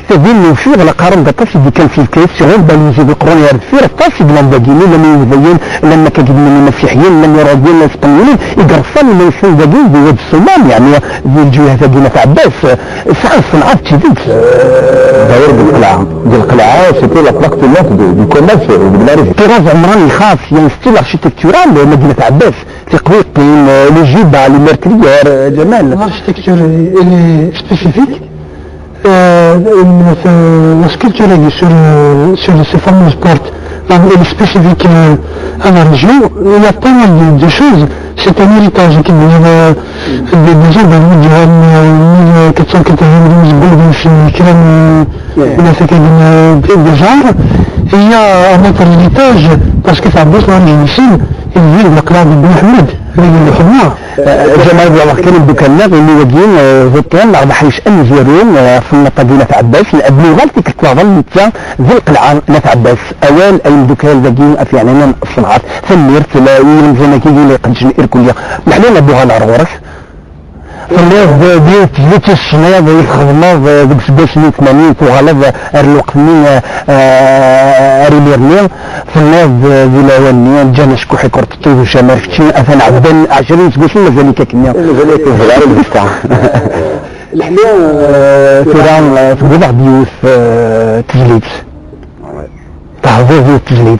تبين وشو على قارن قطاش اللي كان في الكيس شغل بالوجه بقرون يرد فيه قطاش بلا باقيين لما يبين لما كجد من المسيحيين لما يراضين الاسبانيين يقرصن من يشوف باقيين بوجه الصومال يعني في الجهه باقيين في عباس ساعه صنعات تشديد دور القلعه سيتي لا بلاك تولات دو كوميرس بالمعرفه. طراز عمراني خاص يعني ستيل اركيتكتورال مدينه عباس في قويقين لي جيبه لي ميرتريير جمال. L'architecture elle est spécifique. La sculpture sur ces fameuses portes, elle est spécifique à la région. Il y a pas mal de choses. C'est un héritage qui vient déjà dans le 1492 Golden Film, il a fait des arts. Et il y a un autre héritage, parce que ça bosse l'origine ici, il vient de la clave de Mohamed, le Khouar. جمال الله كان الدكان اللي واجين فوتان ما حيش انجيرون في مدينه عباس الابني غالتي كتلاظل نتا ذي القلعه نت عباس اوال اي الدكان واجين في عنان الصناعات فالمير تلاقي من زمان كي يجي يقدش اركوليا نحن نبوها العرورش فالناس ديت جيت الصناعه ذي الخدمه ذيك 87 وغلب الوقتني ريميرني فالناس ذي الاولانيه جانا شكوحي كرة الطيب وشمال كتشين اثناء عبدان 20 تقول مازال كاكنيا مازال في العالم بتاع الحليا فيران في بضع بيوت تجليد تعظيم تجليد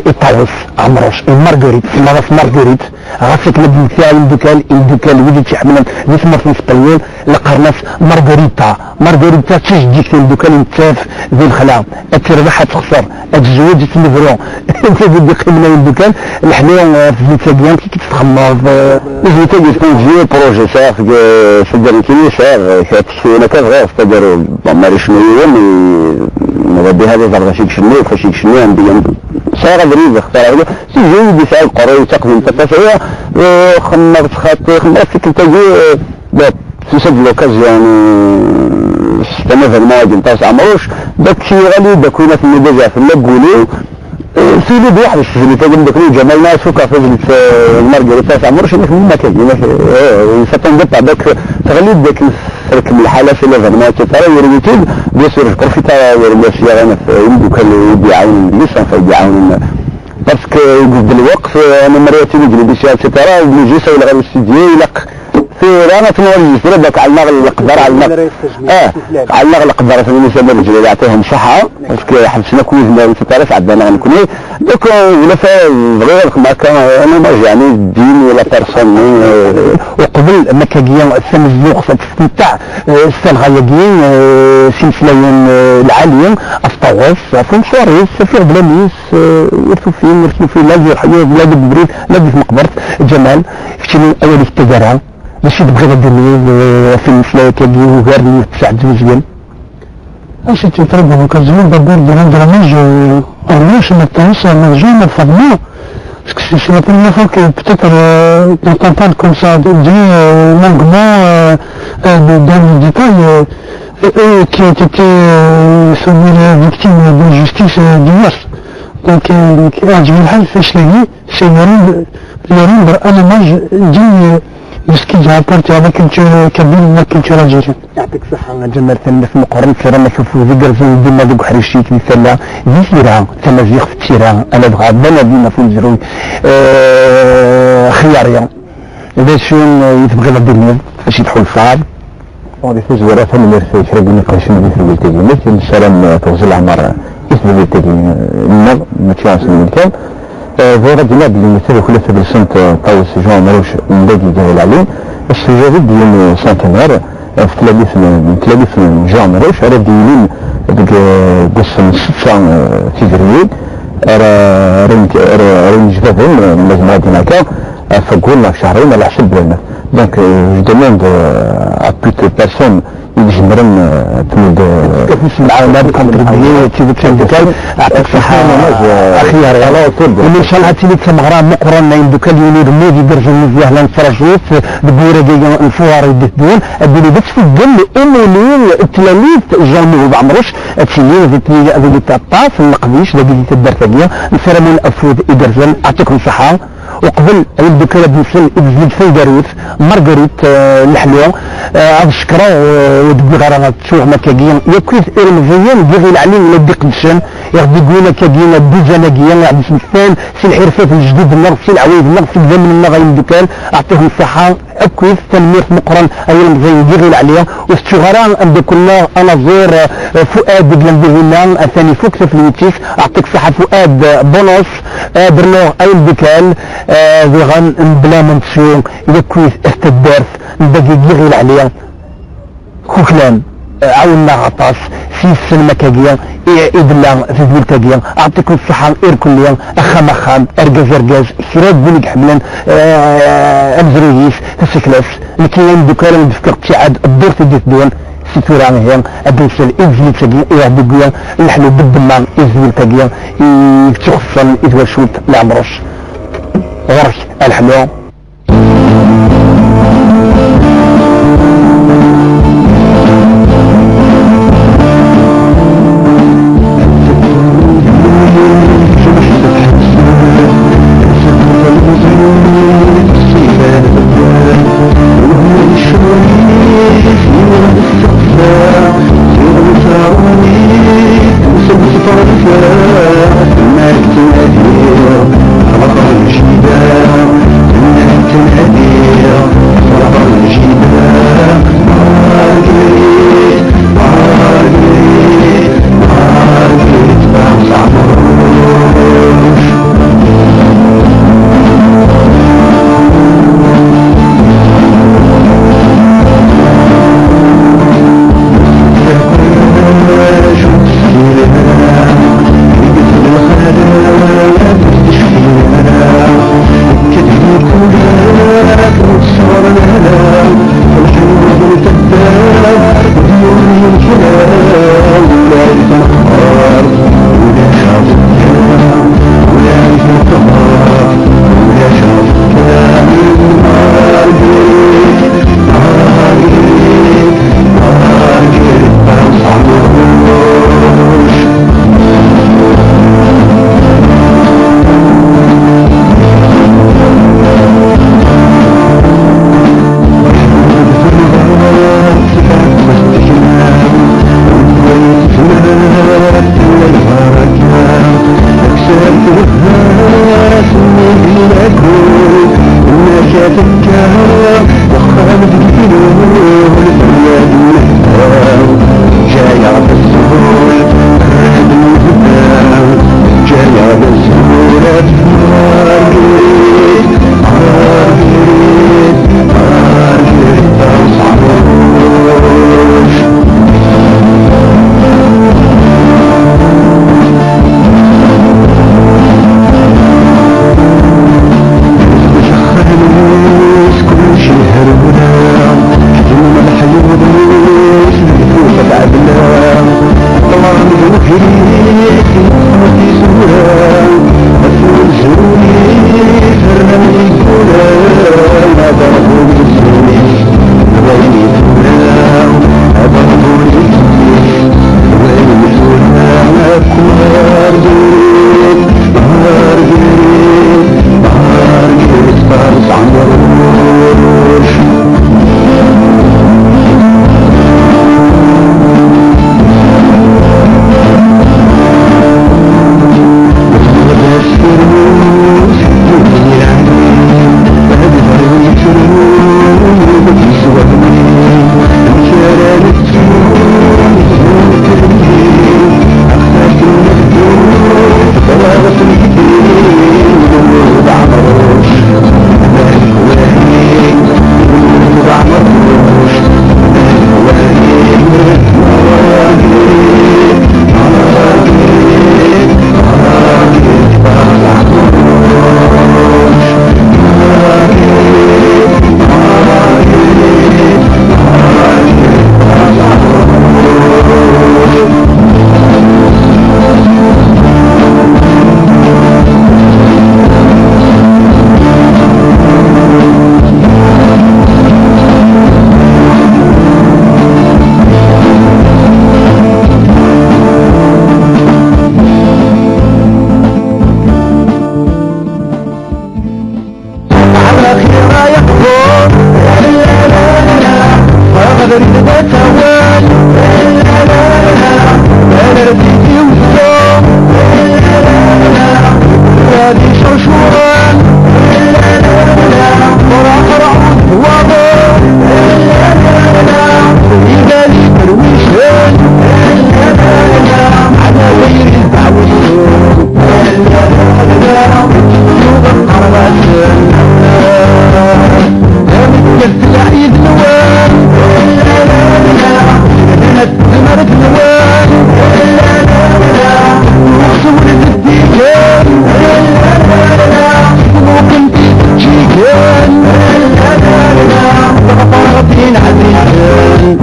الطاوس عمروش المارغريت مرض مارغريت غافك مدينة فيها الدكان ودي تحمل اسمه في اسبانيول القرناس مارغريتا تجديك الدكان نتاف ذي الخلا التربح تخسر الزواج تنفرون انت بدي قيمنا الدكان الحليا في التاقيان كي تتخمض لازم تجي تكون في بروجي صافي صدرني كي صار كتشوفنا كغاف تداروا ما شنو يوم نودي هذا زرغشيك شنو فشيك شنو عندي صار غريب اختار سيجي بيسال القروي تقدم تفاصيل خمرت خاطر خمرت فيك تجي تسد لوكازيون استمر الماضي نتاع عمروش داك شي غالي داك وين في المدجع في اللقولي سيدي بواحد اللي تجي داك جمال ناس فوق في المارغريتا عمروش اللي في المكان يسطن دبا داك تغليب داك ركب الحالة في الغنمات ترى يريدين بيصير في ترى يريد صياغة يمدو كان يبيعون لسه فيبيعون باسكو بالوقف انا مريتي نجري بشيء ترى بيجي يسوي لغا الاستديو يلق في رانا تنوري يسربك على النغل القدر على النغل القدر في المسابقة اللي يعطيهم صحة باسكو حبسنا كويس ما تتعرف عندنا نكون دوك ولا صغير ما كان انا ما يعني الدين ولا بيرسون وقبل مكاجيان السمزوق فتستمتع السلغياجين سلسلين العاليين الطواف فنصوريس في بلانيس يرثوا فيه لازم الحياة بلاد البريد لازم في مقبرة جمال شنو اول التجارة باش تبغي الدنيا في المسلاكاجي وغير تساعد مزيان Si tu traites de l'occasion d'abord de rendre hommage à Roche, maintenant, à nos jeunes, à Fabien, parce que c'est la première fois que peut-être quand on parle comme ça, longuement, dans le détail, eux qui ont été victimes d'injustice du Ouest. Donc, c'est de rendre un hommage digne de ce qu'ils apportent à la culture kabyle et la culture algérienne. يعطيك الصحة جمال ثنا في مقرن ترى ما شوفوا ذي قرزون ديما ذوك حريشيك مثلا ذي سيرة تمازيغ في التيران أنا بغا بنا ديما في الجروي خياريا إذا شون يتبغي الدنيا باش يدخل صعب ودي فوز ورثة من مرسي شرقني قرشين بيث البلتاقي مثل السلام توزيل عمر اسم البلتاقي النظر متشاس من المكان ذي رجل اللي مثل خلفة بالسنة طاوس جوان مروش من داقي جاهل عليه السجاذ ديال سنتينار في ثلاثة جوان مروش على ديالين قسم 6 فيفريي رين جبابهم من مجموعة هناك فقولنا في شهرين على حسب لنا دونك جو دوموند ا بلوت بيرسون يجمرن تمد كيفاش العالم كونتريبيي تيبقى يعطيك الصحة اخيار يلا ترد وان شاء الله تيلي كمغرام مقرن يندوك اليوني رمودي درجه مزيان لنفرجوت دبوره ديال الفوار يدهون اديني بس في الجل امولين التلاميذ جامعه بعمرش التلاميذ اللي تاع الطاف النقديش اللي تدار ثانيه الفرمون افود يدرزن يعطيكم الصحة وقبل يبدو كلا بنفسل يبزيد في داروت مارغريت الحلو هذا الشكرا ودبي غير تشوف ما كاين يكويت المزيان ديال العليم ولا دي قدشان يغدي يقولنا كاين الدجاجيه عند الفن في الحرفات الجديد النار في العويد النار في الزمن النغاي الدكان اعطيهم الصحه اكويت تنميه مقرن اي المزيان ديال العليا والشغرا عند كنا انا زير فؤاد بلندهنا الثاني فوق في الويتيس اعطيك صحه فؤاد بونوس درنو اي الدكان غان بلا منشور يكويت استدارت نبغي ديال العليا كوكلان عاونا عطاس في السلمة كاقيا إدلا في ذبيل كاقيا أعطيكم الصحة إيركوليا أخام أخام أرقاز أرقاز شراد بوليك حملا أمزرويس تسكلاس لكي دوكالا ندفكر تشعاد الدور تديت دون سيتوران هي أدوسل إزلي تاقيا إعدقيا الحلو بالدمان إزلي تاقيا يتخصن إدواشوت العمرش غرش الحلو زمرت نوال وصور الديكان ممكن تجيكان غاطين عزيزان